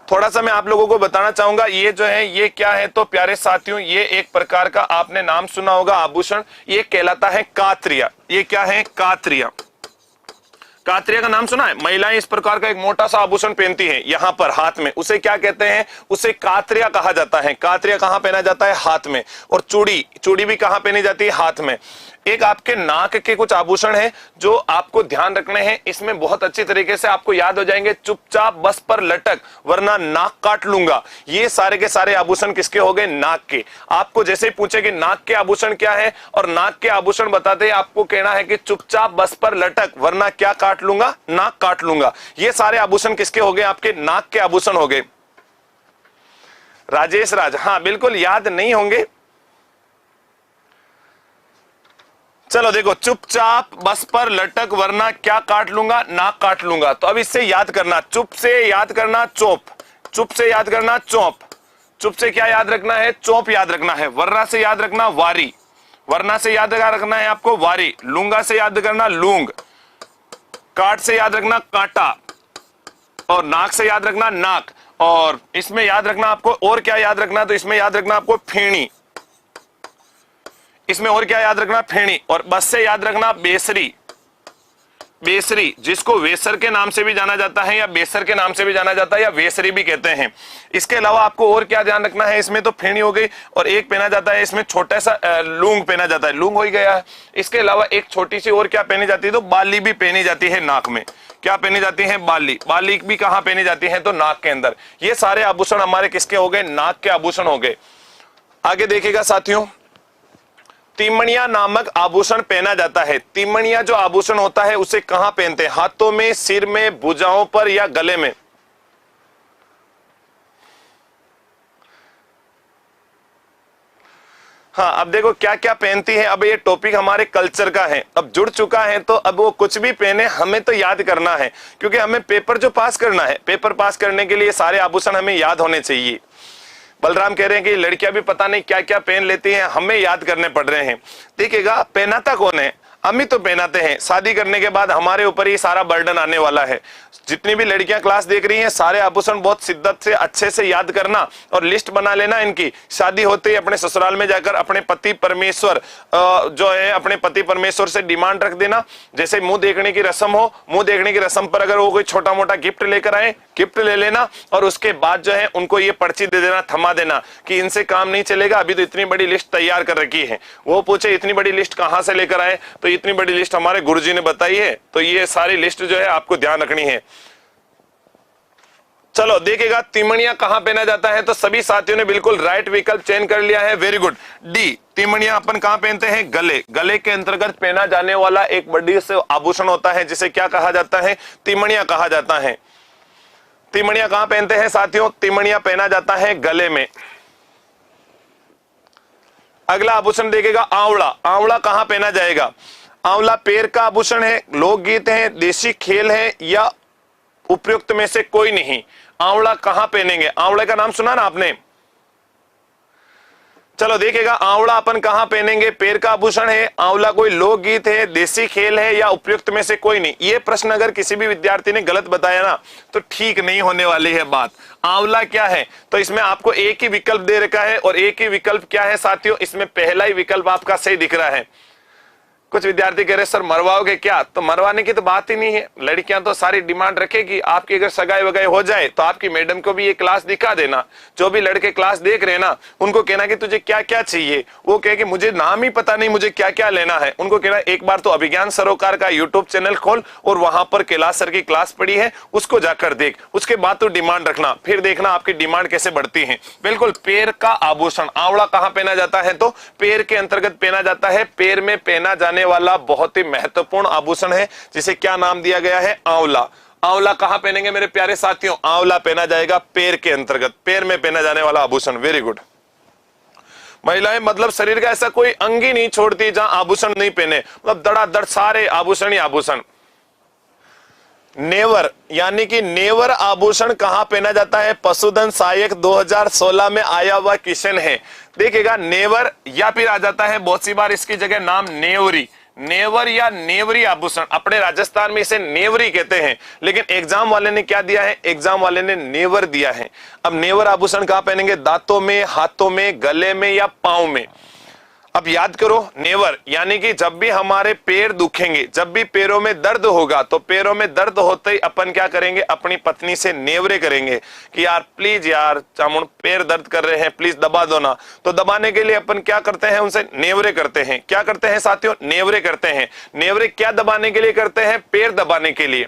थोड़ा सा मैं आप लोगों को बताना चाहूंगा, ये जो है ये क्या है? तो प्यारे साथियों ये एक प्रकार का आपने नाम सुना होगा आभूषण, ये कहलाता है कात्रिया। ये क्या है? कात्रिया। कात्रिया का नाम सुना है? महिलाएं इस प्रकार का एक मोटा सा आभूषण पहनती हैं यहां पर हाथ में, उसे क्या कहते हैं? उसे कात्रिया कहा जाता है। कात्रिया कहां पहना जाता है? हाथ में। और चूड़ी, चूड़ी भी कहां पहनी जाती है? हाथ में। एक आपके नाक के कुछ आभूषण हैं जो आपको ध्यान रखने हैं, इसमें बहुत अच्छी तरीके से आपको याद हो जाएंगे। चुपचाप बस पर लटक वरना नाक काट लूंगा। ये सारे के सारे आभूषण किसके हो गए? नाक के। आपको जैसे ही पूछे कि नाक के आभूषण क्या है और नाक के आभूषण बताते ही आपको कहना है कि चुपचाप बस पर लटक वरना क्या काट लूंगा? नाक काट लूंगा। ये सारे आभूषण किसके हो गए? आपके नाक के आभूषण हो गए। राजेश राज, हाँ बिल्कुल याद नहीं होंगे। चलो देखो, चुपचाप बस पर लटक वरना क्या काट लूंगा? नाक काट लूंगा। तो अब इससे याद करना, चुप से याद करना चौप, चुप से याद करना चौप, चुप से क्या याद रखना है? चौप याद रखना है। वरना से याद रखना वारी, वरना से याद रखना है आपको वारी। लूंगा से याद करना लूंग, काट से याद रखना कांटा, और नाक से याद रखना नाक। और इसमें याद रखना आपको और क्या याद रखना? तो इसमें याद रखना आपको फेणी। इसमें और क्या याद रखना? फेणी। और बस से याद रखना बेसरी, बेसरी जिसको वेसर के नाम से भी जाना जाता है या बेसर के नाम से भी जाना जाता है या वेसरी भी कहते हैं। इसके अलावा आपको और क्या ध्यान रखना है? इसमें तो फेणी हो गई, और एक पहना जाता है इसमें छोटा सा लूंग पहना जाता है, लूंग हो ही गया है। इसके अलावा एक छोटी सी और क्या पहनी जाती है? तो बाली भी पहनी जाती है नाक में। क्या पहनी जाती है? बाली। बाली भी कहां पहनी जाती है? तो नाक के अंदर। ये सारे आभूषण हमारे किसके हो गए? नाक के आभूषण हो गए। आगे देखिएगा साथियों, तिमणिया नामक आभूषण पहना जाता है। तिमणिया जो आभूषण होता है उसे कहां पहनते हैं? हाथों में, सिर में, भुजाओं पर या गले में? हाँ, अब देखो क्या क्या पहनती है। अब ये टॉपिक हमारे कल्चर का है, अब जुड़ चुका है, तो अब वो कुछ भी पहने हमें तो याद करना है, क्योंकि हमें पेपर जो पास करना है, पेपर पास करने के लिए सारे आभूषण हमें याद होने चाहिए। बलराम कह रहे हैं कि लड़कियां भी पता नहीं क्या क्या पहन लेती हैं, हमें याद करने पड़ रहे हैं। देखिएगा, पहनाता कौन है? हम ही तो पहनाते हैं। शादी करने के बाद हमारे ऊपर ही सारा बर्डन आने वाला है। जितनी भी लड़कियां क्लास देख रही हैं, सारे आभूषण बहुत शिद्दत से अच्छे से याद करना और लिस्ट बना लेना इनकी। शादी होते ही अपने ससुराल में जाकर अपने पति परमेश्वर जो है, अपने पति परमेश्वर से डिमांड रख देना। जैसे मुंह देखने की रस्म हो, मुंह देखने की रस्म पर अगर वो कोई छोटा मोटा गिफ्ट लेकर आए, गिफ्ट ले लेना, और उसके बाद जो है उनको ये पर्ची दे देना, थमा देना कि इनसे काम नहीं चलेगा, अभी तो इतनी बड़ी लिस्ट तैयार कर रखी है। वो पूछे इतनी बड़ी लिस्ट कहां से लेकर आए? तो इतनी बड़ी लिस्ट हमारे गुरुजी ने बताई है। तो ये सारी लिस्ट जो है आपको ध्यान रखनी है। चलो देखिएगा, तिमणिया कहां पहना जाता है? तो सभी साथियों ने बिल्कुल राइट विकल्प चयन कर लिया है, वेरी गुड। डी, तिमणिया अपन कहां पहनते हैं? गले। गले के अंतर्गत पहना जाने वाला एक बड़ी से आभूषण होता है जिसे क्या कहा जाता है? तिमणिया कहा जाता है। तिमणिया कहां पहनते हैं साथियों? तिमणिया पहना जाता है गले में। अगला आभूषण देखिएगा, आंवला। आंवला कहां पहना जाएगा? आंवला पैर का आभूषण है, लोकगीत है, देशी खेल है, या उपयुक्त में से कोई नहीं? आंवला कहां पहनेंगे? आंवले का नाम सुना ना आपने? चलो देखिएगा, आंवला अपन कहां पहनेंगे? पैर का आभूषण है, आंवला कोई लोकगीत है, देसी खेल है, या उपयुक्त में से कोई नहीं? ये प्रश्न अगर किसी भी विद्यार्थी ने गलत बताया ना, तो ठीक नहीं होने वाली है बात। आंवला क्या है? तो इसमें आपको एक ही विकल्प दे रखा है, और एक ही विकल्प क्या है साथियों? इसमें पहला ही विकल्प आपका सही दिख रहा है। कुछ विद्यार्थी कह रहे सर मरवाओगे क्या, तो मरवाने की तो बात ही नहीं है। लड़कियां तो सारी डिमांड रखेगी, आपकी अगर सगाई वगाई हो जाए तो आपकी मैडम को भी ये क्लास दिखा देना। जो भी लड़के क्लास देख रहे हैं ना, उनको कहना कि तुझे क्या क्या चाहिए। वो कहे कि मुझे नाम ही पता नहीं, मुझे क्या क्या लेना है। उनको कहना एक बार तो अभिज्ञान सरोकार का यूट्यूब चैनल खोल और वहां पर कैलाश सर की क्लास पड़ी है, उसको जाकर देख। उसके बाद तो डिमांड रखना, फिर देखना आपकी डिमांड कैसे बढ़ती है। बिल्कुल पैर का आभूषण, आंवला कहां पहना जाता है, तो पैर के अंतर्गत पहना जाता है। पैर में पहना जाने वाला बहुत ही महत्वपूर्ण आभूषण है, जिसे क्या नाम दिया गया है, आंवला। आंवला कहां पहनेंगे मेरे प्यारे साथियों, आंवला पहना जाएगा पैर के अंतर्गत, पैर में पहना जाने वाला आभूषण। Very good. महिलाएं मतलब शरीर का ऐसा कोई अंग ही नहीं छोड़ती जहां आभूषण नहीं पहने, मतलब धड़ाधड़ सारे आभूषण ही आभूषण। नेवर यानी कि नेवर आभूषण कहां पहना जाता है, पशुधन सहायक 2016 में आया हुआ क्वेश्चन है। देखिएगा नेवर या फिर आ जाता है बहुत सी बार इसकी जगह नाम नेवरी, नेवर या नेवरी आभूषण। अपने राजस्थान में इसे नेवरी कहते हैं, लेकिन एग्जाम वाले ने क्या दिया है, एग्जाम वाले ने नेवर दिया है। अब नेवर आभूषण कहां पहनेंगे, दांतों में, हाथों में, गले में या पांव में। अब याद करो नेवर यानी कि जब भी हमारे पैर दुखेंगे, जब भी पैरों में दर्द होगा, तो पैरों में दर्द होते ही अपन क्या करेंगे, अपनी पत्नी से नेवरे करेंगे कि यार प्लीज यार चामुंड पैर दर्द कर रहे हैं, प्लीज दबा दो ना। तो दबाने के लिए अपन क्या करते हैं, उनसे नेवरे करते हैं। क्या करते हैं साथियों, नेवरे करते हैं। नेवरे क्या दबाने के लिए करते हैं, पैर दबाने के लिए।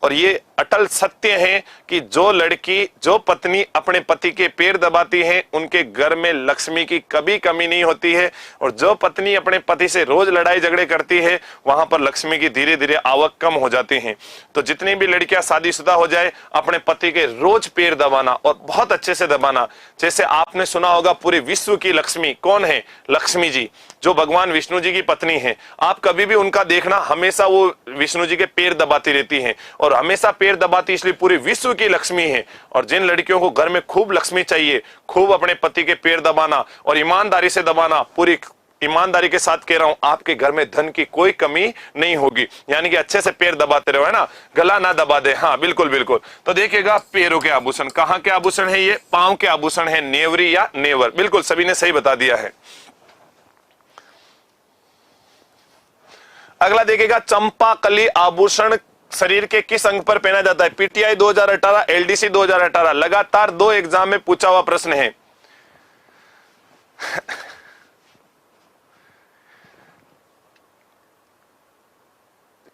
और ये अटल सत्य है कि जो लड़की, जो पत्नी अपने पति के पैर दबाती है, उनके घर में लक्ष्मी की कभी कमी नहीं होती है। और जो पत्नी अपने पति से रोज लड़ाई झगड़े करती है, वहां पर लक्ष्मी की धीरे धीरे आवक कम हो जाती है। तो जितनी भी लड़कियां शादीशुदा हो जाए, अपने पति के रोज पैर दबाना और बहुत अच्छे से दबाना। जैसे आपने सुना होगा पूरे विश्व की लक्ष्मी कौन है, लक्ष्मी जी, जो भगवान विष्णु जी की पत्नी है। आप कभी भी उनका देखना, हमेशा वो विष्णु जी के पैर दबाती रहती हैं और हमेशा पैर दबाती, इसलिए पूरे विश्व की लक्ष्मी है। और जिन लड़कियों को घर में खूब लक्ष्मी चाहिए, खूब अपने पति के पैर दबाना और ईमानदारी से दबाना, पूरी ईमानदारी के साथ कह रहा हूं, आपके घर में धन की कोई कमी नहीं होगी। यानी कि अच्छे से पैर दबाते रहो, है ना, गला ना दबा दे। हाँ बिल्कुल बिल्कुल। तो देखिएगा पैरों के आभूषण, कहां के आभूषण है, ये पांव के आभूषण है, नेवरी या नेवर। बिल्कुल सभी ने सही बता दिया है। अगला देखिएगा चंपाकली आभूषण शरीर के किस अंग पर पहना जाता है, पीटीआई 2018, एलडीसी 2018, लगातार 2 एग्जाम में पूछा हुआ प्रश्न है।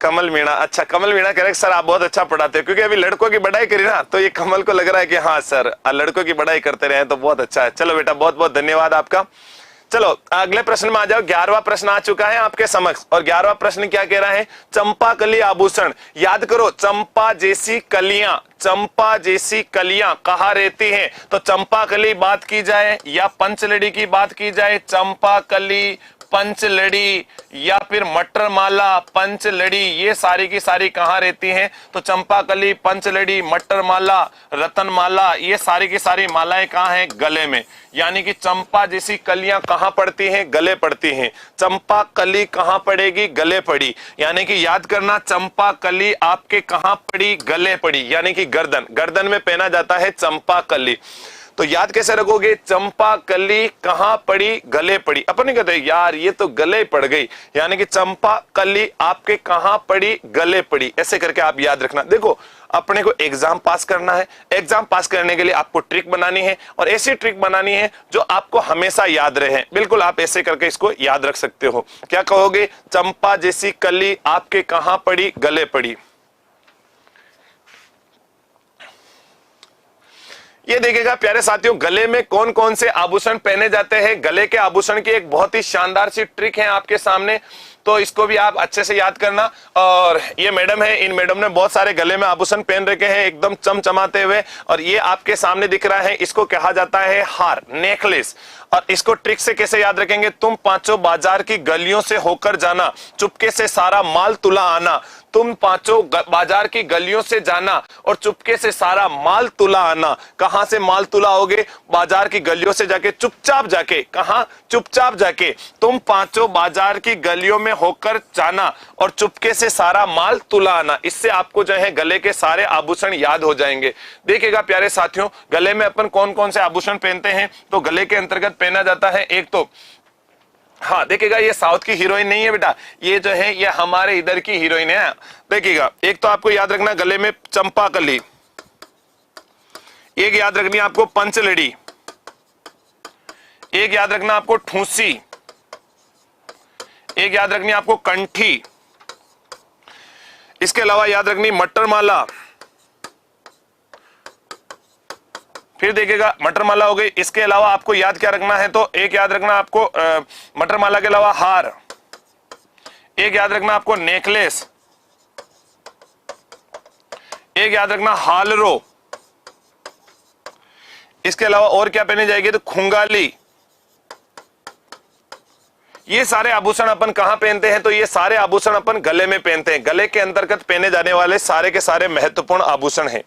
कमल मीणा, अच्छा कमल मीणा कह रहे सर आप बहुत अच्छा पढ़ाते हैं, क्योंकि अभी लड़कों की बढ़ाई करी ना, तो ये कमल को लग रहा है कि हाँ सर लड़कों की बढ़ाई करते रहे तो बहुत अच्छा है। चलो बेटा बहुत बहुत धन्यवाद आपका। चलो अगले प्रश्न में आ जाओ। 11वां प्रश्न आ चुका है आपके समक्ष, और 11वां प्रश्न क्या कह रहा है, चंपाकली आभूषण। याद करो, चंपा जैसी कलियां, चंपा जैसी कलियां कहाँ रहती हैं, तो चंपाकली बात की जाए या पंचलड़ी की बात की जाए, चंपाकली, पंचलड़ी या फिर मटर माला, पंचलड़ी, ये सारी की सारी कहाँ रहती हैं, तो चंपाकली, पंचलड़ी, मटर माला, रतन माला, ये सारी की सारी मालाएं कहाँ हैं, गले में। यानी कि चंपा जैसी कलियां कहाँ पड़ती हैं, गले पड़ती हैं। चंपा कली कहाँ पड़ेगी, गले पड़ी। यानी कि याद करना, चंपा कली आपके कहाँ पड़ी, गले पड़ी, यानी कि गर्दन, गर्दन में पहना जाता है चंपा कली। तो याद कैसे रखोगे, चंपा कली कहां पड़ी, गले पड़ी। अपन नहीं कहते यार ये तो गले पड़ गई, यानी कि चंपा कली आपके कहां पड़ी, गले पड़ी, ऐसे करके आप याद रखना। देखो अपने को एग्जाम पास करना है, एग्जाम पास करने के लिए आपको ट्रिक बनानी है, और ऐसी ट्रिक बनानी है जो आपको हमेशा याद रहे। बिल्कुल आप ऐसे करके इसको याद रख सकते हो। क्या कहोगे, चंपा जैसी कली आपके कहां पड़ी, गले पड़ी। ये देखिएगा प्यारे साथियों, गले में कौन कौन से आभूषण पहने जाते हैं। गले के आभूषण की एक बहुत ही शानदार सी ट्रिक है आपके सामने, तो इसको भी आप अच्छे से याद करना। और ये मैडम है, इन मैडम ने बहुत सारे गले में आभूषण पहन रखे हैं एकदम चमचमाते हुए, और ये आपके सामने दिख रहा है, इसको कहा जाता है हार, नेकलेस। और इसको ट्रिक से कैसे याद रखेंगे, तुम पांचों बाजार की गलियों से होकर जाना, चुपके से सारा माल तुला आना। तुम पांचों बाजार की गलियों से जाना और चुपके से सारा माल तुला आना। कहां से माल तुला आओगे, बाजार की गलियों से जाके, चुपचाप जाके, कहां, चुपचाप जाके तुम पांचों बाजार की गलियों में होकर जाना और चुपके से सारा माल तुला आना। इससे आपको जो है गले के सारे आभूषण याद हो जाएंगे। देखिएगा प्यारे साथियों, गले में अपन कौन कौन से आभूषण पहनते हैं, तो गले के अंतर्गत पहना जाता है एक तो हाँ देखिएगा, ये साउथ की हीरोइन नहीं है बेटा, ये जो है ये हमारे इधर की हीरोइन है। देखिएगा, एक तो आपको याद रखना गले में चंपा कली, एक याद रखनी आपको पंचलड़ी, एक याद रखना आपको ठूसी, एक याद रखनी आपको कंठी, इसके अलावा याद रखनी मटर माला। फिर देखिएगा मटर माला हो गई, इसके अलावा आपको याद क्या रखना है, तो एक याद रखना आपको मटर माला के अलावा हार, एक याद रखना आपको नेकलेस, एक याद रखना हालरो, इसके अलावा और क्या पहनी जाएगी, तो खुंगाली। ये सारे आभूषण अपन कहां पहनते हैं, तो ये सारे आभूषण अपन गले में पहनते हैं, गले के अंतर्गत पहने जाने वाले सारे के सारे महत्वपूर्ण आभूषण हैं।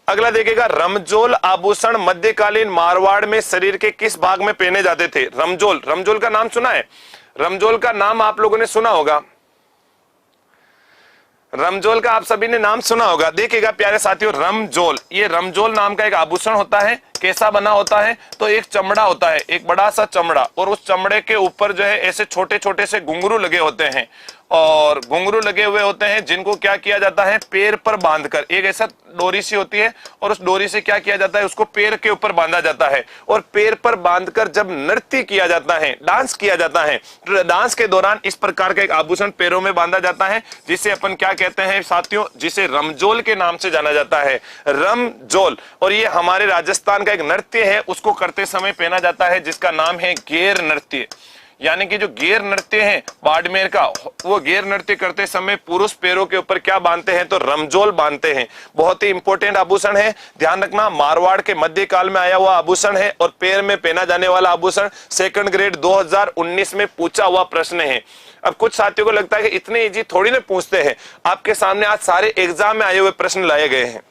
अगला देखिएगा, रमजोल आभूषण मध्यकालीन मारवाड़ में शरीर के किस भाग में पहने जाते थे। रमजोल, रमजोल का नाम सुना है, रमजोल का नाम आप लोगों ने सुना होगा, रमजोल का आप सभी ने नाम सुना होगा। देखिएगा प्यारे साथियों, रमजोल, ये रमजोल नाम का एक आभूषण होता है। कैसा बना होता है, तो एक चमड़ा होता है, एक बड़ा सा चमड़ा, और उस चमड़े के ऊपर जो है ऐसे छोटे छोटे से घुंघरू लगे होते हैं, और घुंघरू लगे हुए होते हैं जिनको क्या किया जाता है, पैर पर बांधकर, एक ऐसा डोरी सी होती है और उस डोरी से क्या किया जाता है, उसको पैर के ऊपर बांधा जाता है, और पैर पर बांधकर जब नृत्य किया जाता है, डांस किया जाता है, तो डांस के दौरान इस प्रकार का एक आभूषण पैरों में बांधा जाता है, जिसे अपन क्या कहते हैं साथियों, जिसे रमजोल के नाम से जाना जाता है, रमजोल। और ये हमारे राजस्थान का एक नृत्य है, उसको करते समय पहना जाता है, जिसका नाम है गेर नृत्य। यानी कि जो गेर नृत्य है बाड़मेर का, वो गेर नृत्य करते समय पुरुष पैरों के ऊपर क्या बांधते हैं, तो रमजोल बांधते हैं। बहुत ही इंपॉर्टेंट आभूषण है, ध्यान रखना, मारवाड़ के मध्यकाल में आया हुआ आभूषण है, और पैर में पहना जाने वाला आभूषण। सेकंड ग्रेड 2019 में पूछा हुआ प्रश्न है। अब कुछ साथियों को लगता है कि इतने इजी थोड़ी ना पूछते हैं, आपके सामने आज सारे एग्जाम में आए हुए प्रश्न लाए गए हैं।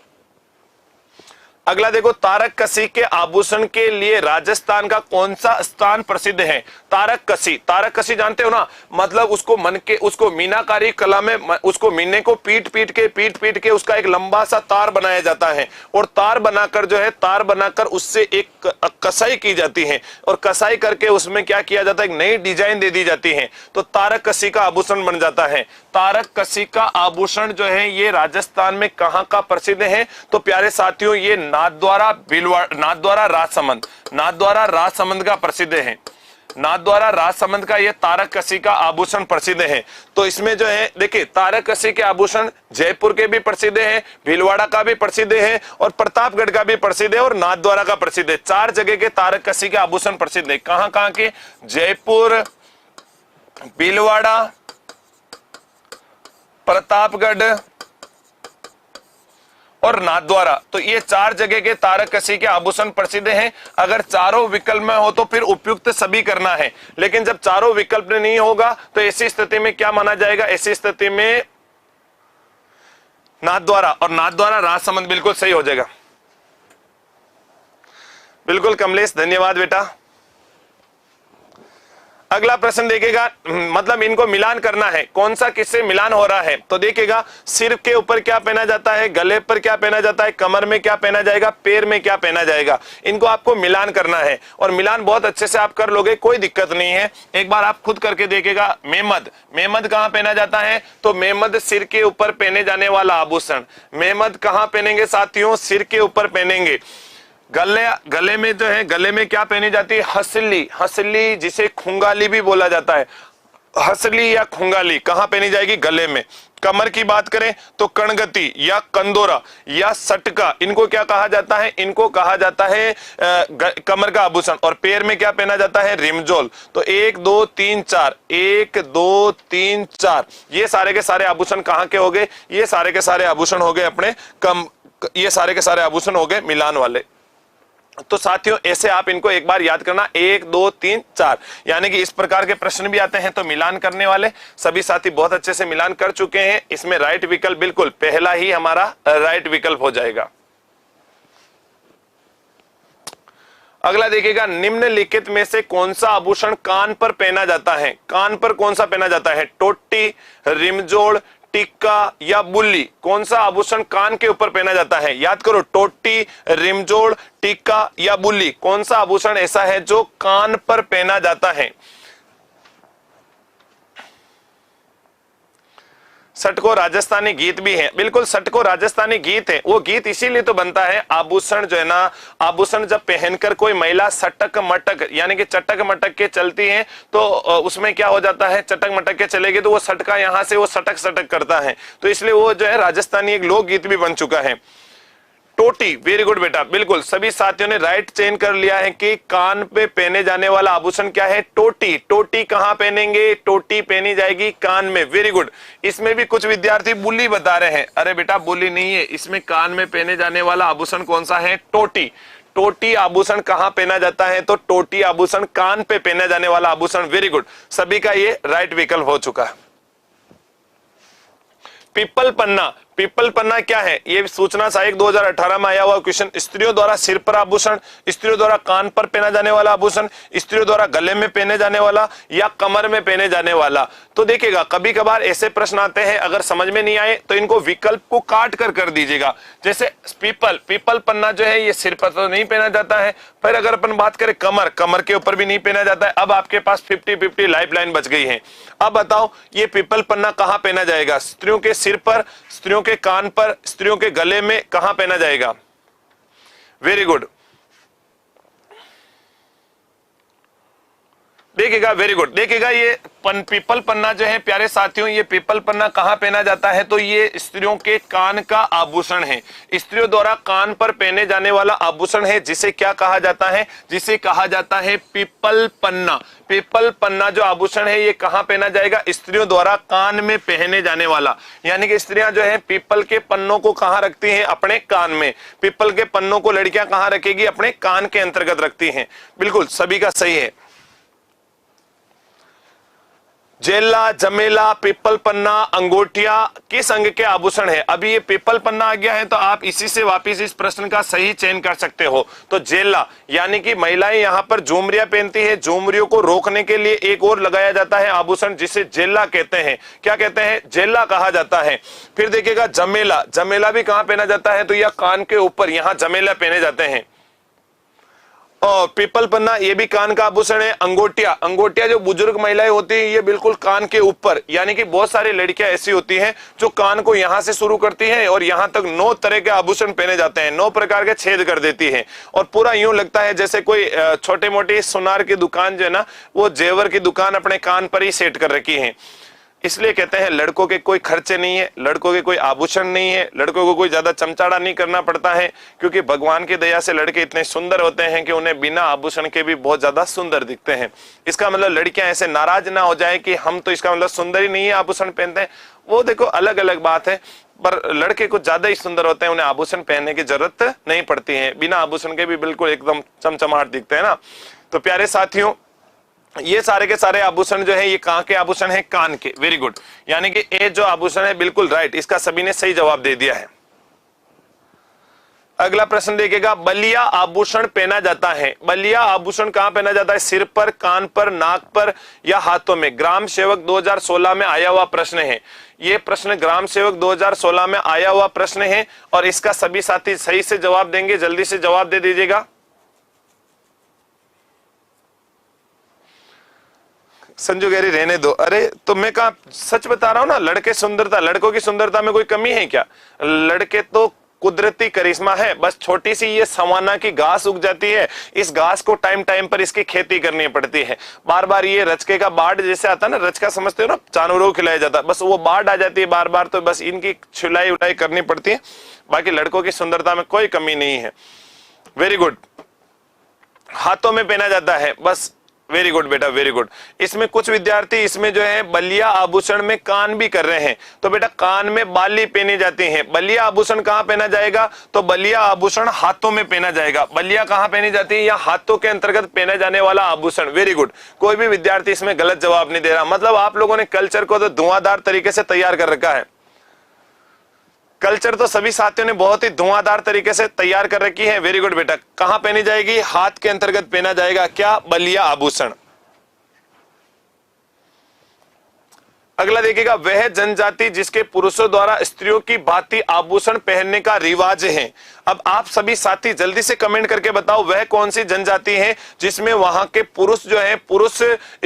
अगला देखो, तारक कसी के आभूषण के लिए राजस्थान का कौन सा स्थान प्रसिद्ध है। तारक कसी, तारक कसी जानते हो ना, मतलब उसको मन के, उसको मीनाकारी कला में उसको मीने को पीट पीट के उसका एक लंबा सा तार बनाया जाता है, और तार बनाकर जो है, तार बनाकर उससे एक कसाई की जाती है, और कसाई करके उसमें क्या किया जाता है, एक नई डिजाइन दे दी जाती है, तो तारक कसी का आभूषण बन जाता है। तारक कसी का आभूषण जो है ये राजस्थान में कहां का प्रसिद्ध है, तो प्यारे साथियों ये नाथद्वारा नाथद्वारा राजसमंद, नाथद्वारा राजसमंद का प्रसिद्ध है। नाथद्वारा राजसमंद का ये तारक कसी का आभूषण प्रसिद्ध है। तो इसमें जो है देखिए, तारक कसी के आभूषण जयपुर के भी प्रसिद्ध है, भीलवाड़ा का भी प्रसिद्ध है, और प्रतापगढ़ का भी प्रसिद्ध है, और नाथद्वारा का प्रसिद्ध है। 4 जगह के तारक कसी के आभूषण प्रसिद्ध है। कहां कहां के, जयपुर, भीलवाड़ा, प्रतापगढ़ और नाथद्वारा। तो ये 4 जगह के तारक कसी के आभूषण प्रसिद्ध हैं। अगर चारों विकल्प में हो तो फिर उपयुक्त सभी करना है, लेकिन जब चारों विकल्प में नहीं होगा तो ऐसी स्थिति में क्या माना जाएगा, ऐसी स्थिति में नाथद्वारा, और नाथद्वारा राजसमंद बिल्कुल सही हो जाएगा। बिल्कुल कमलेश, धन्यवाद बेटा। अगला प्रश्न देखिएगा, मतलब इनको मिलान करना है, कौन सा किससे मिलान हो रहा है। तो देखिएगा, सिर के ऊपर क्या पहना जाता है, गले पर क्या पहना जाता है, कमर में क्या पहना जाएगा, पैर में क्या पहना जाएगा, इनको आपको मिलान करना है, और मिलान बहुत अच्छे से आप कर लोगे, कोई दिक्कत नहीं है। एक बार आप खुद करके देखिएगा। मेहमद, मेहमद कहां पहना जाता है, तो मेहमद सिर के ऊपर पहने जाने वाला आभूषण। मेहमद कहां पहनेंगे साथियों, सिर के ऊपर पहनेंगे। गले में जो है, गले में क्या पहनी जाती है, हसली, हसली जिसे खुंगाली भी बोला जाता है, हसली या खुंगाली कहां पहनी जाएगी, गले में। कमर की बात करें तो कणगति या कंदोरा या सटका, इनको क्या कहा जाता है, इनको कहा जाता है कमर का आभूषण। और पैर में क्या पहना जाता है, रिमजोल। तो 1 2 3 4, 1 2 3 4, ये सारे के सारे आभूषण कहां के हो गए, ये सारे के सारे आभूषण हो गए अपने ये सारे के सारे आभूषण हो गए मिलान वाले। तो साथियों ऐसे आप इनको एक बार याद करना, 1 2 3 4, यानी कि इस प्रकार के प्रश्न भी आते हैं। तो मिलान करने वाले सभी साथी बहुत अच्छे से मिलान कर चुके हैं। इसमें राइट विकल्प बिल्कुल पहला ही हमारा राइट विकल्प हो जाएगा। अगला देखिएगा, निम्नलिखित में से कौन सा आभूषण कान पर पहना जाता है। कान पर कौन सा पहना जाता है, टोटी, रिमजोड़, टिक्का या बुल्ली, कौन सा आभूषण कान के ऊपर पहना जाता है। याद करो, टोटी, रिमजोड़, टिक्का या बुल्ली, कौन सा आभूषण ऐसा है जो कान पर पहना जाता है। सटको राजस्थानी गीत भी है, बिल्कुल सटको राजस्थानी गीत है। वो गीत इसीलिए तो बनता है, आभूषण जो है ना, आभूषण जब पहनकर कोई महिला सटक मटक यानी कि चटक मटक के चलती है तो उसमें क्या हो जाता है, चटक मटक के चलेगी तो वो सटका यहां से वो सटक सटक करता है, तो इसलिए वो जो है राजस्थानी एक लोकगीत भी बन चुका है। टोटी, वेरी गुड बेटा, बिल्कुल सभी साथियों ने राइट चेंज कर लिया है कि कान पे पहने जाने वाला आभूषण क्या है, टोटी। टोटी कहां पहनेंगे, टोटी पहनी जाएगी कान में, वेरी गुड। इसमें भी कुछ विद्यार्थी बुली बता रहे हैं, अरे बेटा बुली नहीं है, इसमें कान में पहने जाने वाला आभूषण कौन सा है, टोटी। टोटी आभूषण कहां पहना जाता है, तो टोटी आभूषण कान पे पहने जाने वाला आभूषण, वेरी गुड, सभी का ये राइट विकल्प हो चुका है। पीपल पन्ना, पीपल पन्ना क्या है, ये सूचना सहायक 2018 में आया हुआ क्वेश्चन। स्त्रियों द्वारा सिर पर आभूषण, स्त्रियों द्वारा कान पर पहना जाने वाला आभूषण, स्त्रियों द्वारा गले में पहने जाने वाला या कमर में पहने जाने वाला। तो देखिएगा कभी कभार ऐसे प्रश्न आते हैं, अगर समझ में नहीं आए तो इनको विकल्प को काट कर दीजिएगा। जैसे पीपल, पीपल पन्ना जो है ये सिर पर तो नहीं पहना जाता है। फिर अगर अपन बात करें कमर, कमर के ऊपर भी नहीं पहना जाता है। अब आपके पास 50-50 लाइफ लाइन बच गई है। अब बताओ ये पीपल पन्ना कहां पहना जाएगा, स्त्रियों के सिर पर, स्त्रियों के कान पर, स्त्रियों के गले में, कहां पहना जाएगा, वेरी गुड। देखिएगा वेरी गुड, देखिएगा ये पीपल पन्ना जो है प्यारे साथियों, ये पीपल पन्ना कहां पहना जाता है, तो ये स्त्रियों के कान का आभूषण है। स्त्रियों द्वारा कान पर पहने जाने वाला आभूषण है, जिसे क्या कहा जाता है, जिसे कहा जाता है पीपल पन्ना। पीपल पन्ना जो आभूषण है ये कहां पहना जाएगा, स्त्रियों द्वारा कान में पहने जाने वाला, यानी कि स्त्रियां जो है पीपल के पन्नों को कहां रखती हैं, अपने कान में। पीपल के पन्नों को लड़कियां कहां रखेगी, अपने कान के अंतर्गत रखती हैं। बिल्कुल सभी का सही है। जेला, जमेला, पीपल पन्ना, अंगूठिया किस अंग के आभूषण है। अभी ये पीपल पन्ना आ गया है तो आप इसी से वापिस इस प्रश्न का सही चयन कर सकते हो। तो जेला यानी कि महिलाएं यहाँ पर झुमरियां पहनती है, झुमरियों को रोकने के लिए एक और लगाया जाता है आभूषण, जिसे जेला कहते हैं। क्या कहते हैं, जेला कहा जाता है। फिर देखिएगा जमेला, जमेला भी कहां पहना जाता है, तो यह कान के ऊपर, यहां जमेला पहने जाते हैं। और पीपल पन्ना ये भी कान का आभूषण है। अंगोटिया, अंगोटिया जो बुजुर्ग महिलाएं होती हैं ये बिल्कुल कान के ऊपर, यानी कि बहुत सारी लड़कियां ऐसी होती हैं जो कान को यहां से शुरू करती हैं और यहां तक 9 तरह के आभूषण पहने जाते हैं, 9 प्रकार के छेद कर देती हैं और पूरा यूं लगता है जैसे कोई छोटे मोटी सुनार की दुकान जो है ना, वो जेवर की दुकान अपने कान पर ही सेट कर रखी है। इसलिए कहते हैं लड़कों के कोई खर्चे नहीं है, लड़कों के कोई आभूषण नहीं है, लड़कों को कोई ज्यादा चमचाड़ा नहीं करना पड़ता है, क्योंकि भगवान की दया से लड़के इतने सुंदर होते हैं कि उन्हें बिना आभूषण के भी बहुत ज्यादा सुंदर दिखते हैं। इसका मतलब लड़कियां ऐसे नाराज ना हो जाए कि हम तो, इसका मतलब सुंदर ही नहीं है, आभूषण पहनते हैं, वो देखो अलग अलग बात है। पर लड़के कुछ ज्यादा ही सुंदर होते हैं, उन्हें आभूषण पहनने की जरूरत नहीं पड़ती है, बिना आभूषण के भी बिल्कुल एकदम चमचमाहट दिखते हैं ना। तो प्यारे साथियों ये सारे के सारे आभूषण जो है ये कहां के आभूषण है, कान के, वेरी गुड। यानी कि ए जो आभूषण है बिल्कुल राइट, इसका सभी ने सही जवाब दे दिया है। अगला प्रश्न देखिएगा, बलिया आभूषण पहना जाता है। बलिया आभूषण कहां पहना जाता है, सिर पर, कान पर, नाक पर या हाथों में। ग्राम सेवक 2016 में आया हुआ प्रश्न है। ये प्रश्न ग्राम सेवक 2016 में आया हुआ प्रश्न है और इसका सभी साथी सही से जवाब देंगे, जल्दी से जवाब दे दीजिएगा। संजू गहरी रहने दो, अरे तो मैं कहा सच बता रहा हूं ना, लड़के सुंदरता, लड़कों की सुंदरता में कोई कमी है क्या, लड़के तो कुदरती करिश्मा है। बस छोटी सी ये सवाना की घास उग जाती है, इस घास को टाइम टाइम पर इसकी खेती करनी पड़ती है। बार बार ये रचके का बाढ़ जैसे आता है ना, रचका समझते हो ना, जानवरों को खिलाया जाता है, बस वो बाढ़ आ जाती है बार बार, तो बस इनकी छिलाई उलाई करनी पड़ती है। बाकी लड़कों की सुंदरता में कोई कमी नहीं है। Very good. हाथों में पहना जाता है, बस वेरी गुड बेटा, वेरी गुड। इसमें कुछ विद्यार्थी इसमें जो है बलिया आभूषण में कान भी कर रहे हैं, तो बेटा कान में बाली पहनी जाती है। बलिया आभूषण कहां पहना जाएगा, तो बलिया आभूषण हाथों में पहना जाएगा। बलिया कहां पहनी जाती है, या हाथों के अंतर्गत पहने जाने वाला आभूषण, वेरी गुड। कोई भी विद्यार्थी इसमें गलत जवाब नहीं दे रहा, मतलब आप लोगों ने कल्चर को तो धुआंधार तरीके से तैयार कर रखा है। कल्चर तो सभी साथियों ने बहुत ही धुआंधार तरीके से तैयार कर रखी है, वेरी गुड बेटा। कहां पहनी जाएगी, हाथ के अंतर्गत पहना जाएगा, क्या, बलिया आभूषण। अगला देखिएगा, वह जनजाति जिसके पुरुषों द्वारा स्त्रियों की भांति आभूषण पहनने का रिवाज है। अब आप सभी साथी जल्दी से कमेंट करके बताओ वह कौन सी जनजाति है जिसमें वहां के पुरुष जो है, पुरुष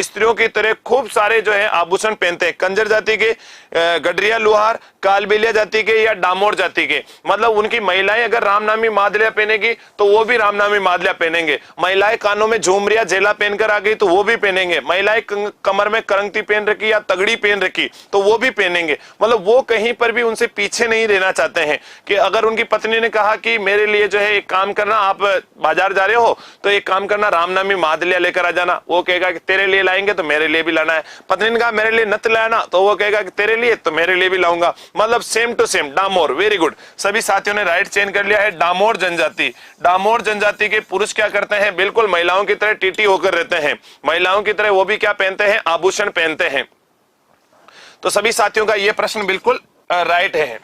स्त्रियों की तरह खूब सारे जो है आभूषण पहनते हैं। कंजर जाति के, गडरिया लुहार, कालबेलिया जाति के या डामोर जाति के, मतलब उनकी महिलाएं अगर रामनामी मादलिया पहनेगी तो वो भी रामनामी मादलिया पहनेंगे। महिलाएं कानों में झुमरिया झेला पहनकर आ गई तो वो भी पहनेंगे। महिलाएं कमर में करंगती पहन रखी या तगड़ी पहन रखी तो वो भी पहनेंगे। मतलब वो कहीं पर भी उनसे पीछे नहीं रहना चाहते हैं कि अगर उनकी पत्नी ने कहा कि मेरे लिए जो है एक काम करना, आप बाजार जा रहे हो तो एक काम करना, रामनामी मादलिया लेकर आ जाना। वो कहेगा कि तेरे लिए लाएंगे तो मेरे लिए भी लाना है। पत्नी ने कहा मेरे लिए नत लाना, तो वो कहेगा कि तेरे लिए तो मेरे लिए भी लाऊंगा। मतलब same to same. Damor, very good, सभी साथियों ने राइट चेंज कर लिया है। डामोर जनजाति, डामोर जनजाति के पुरुष क्या करते हैं, बिल्कुल महिलाओं की तरह टीटी होकर रहते हैं। महिलाओं की तरह वो भी क्या पहनते हैं, आभूषण पहनते हैं। तो सभी साथियों का यह प्रश्न बिल्कुल राइट है।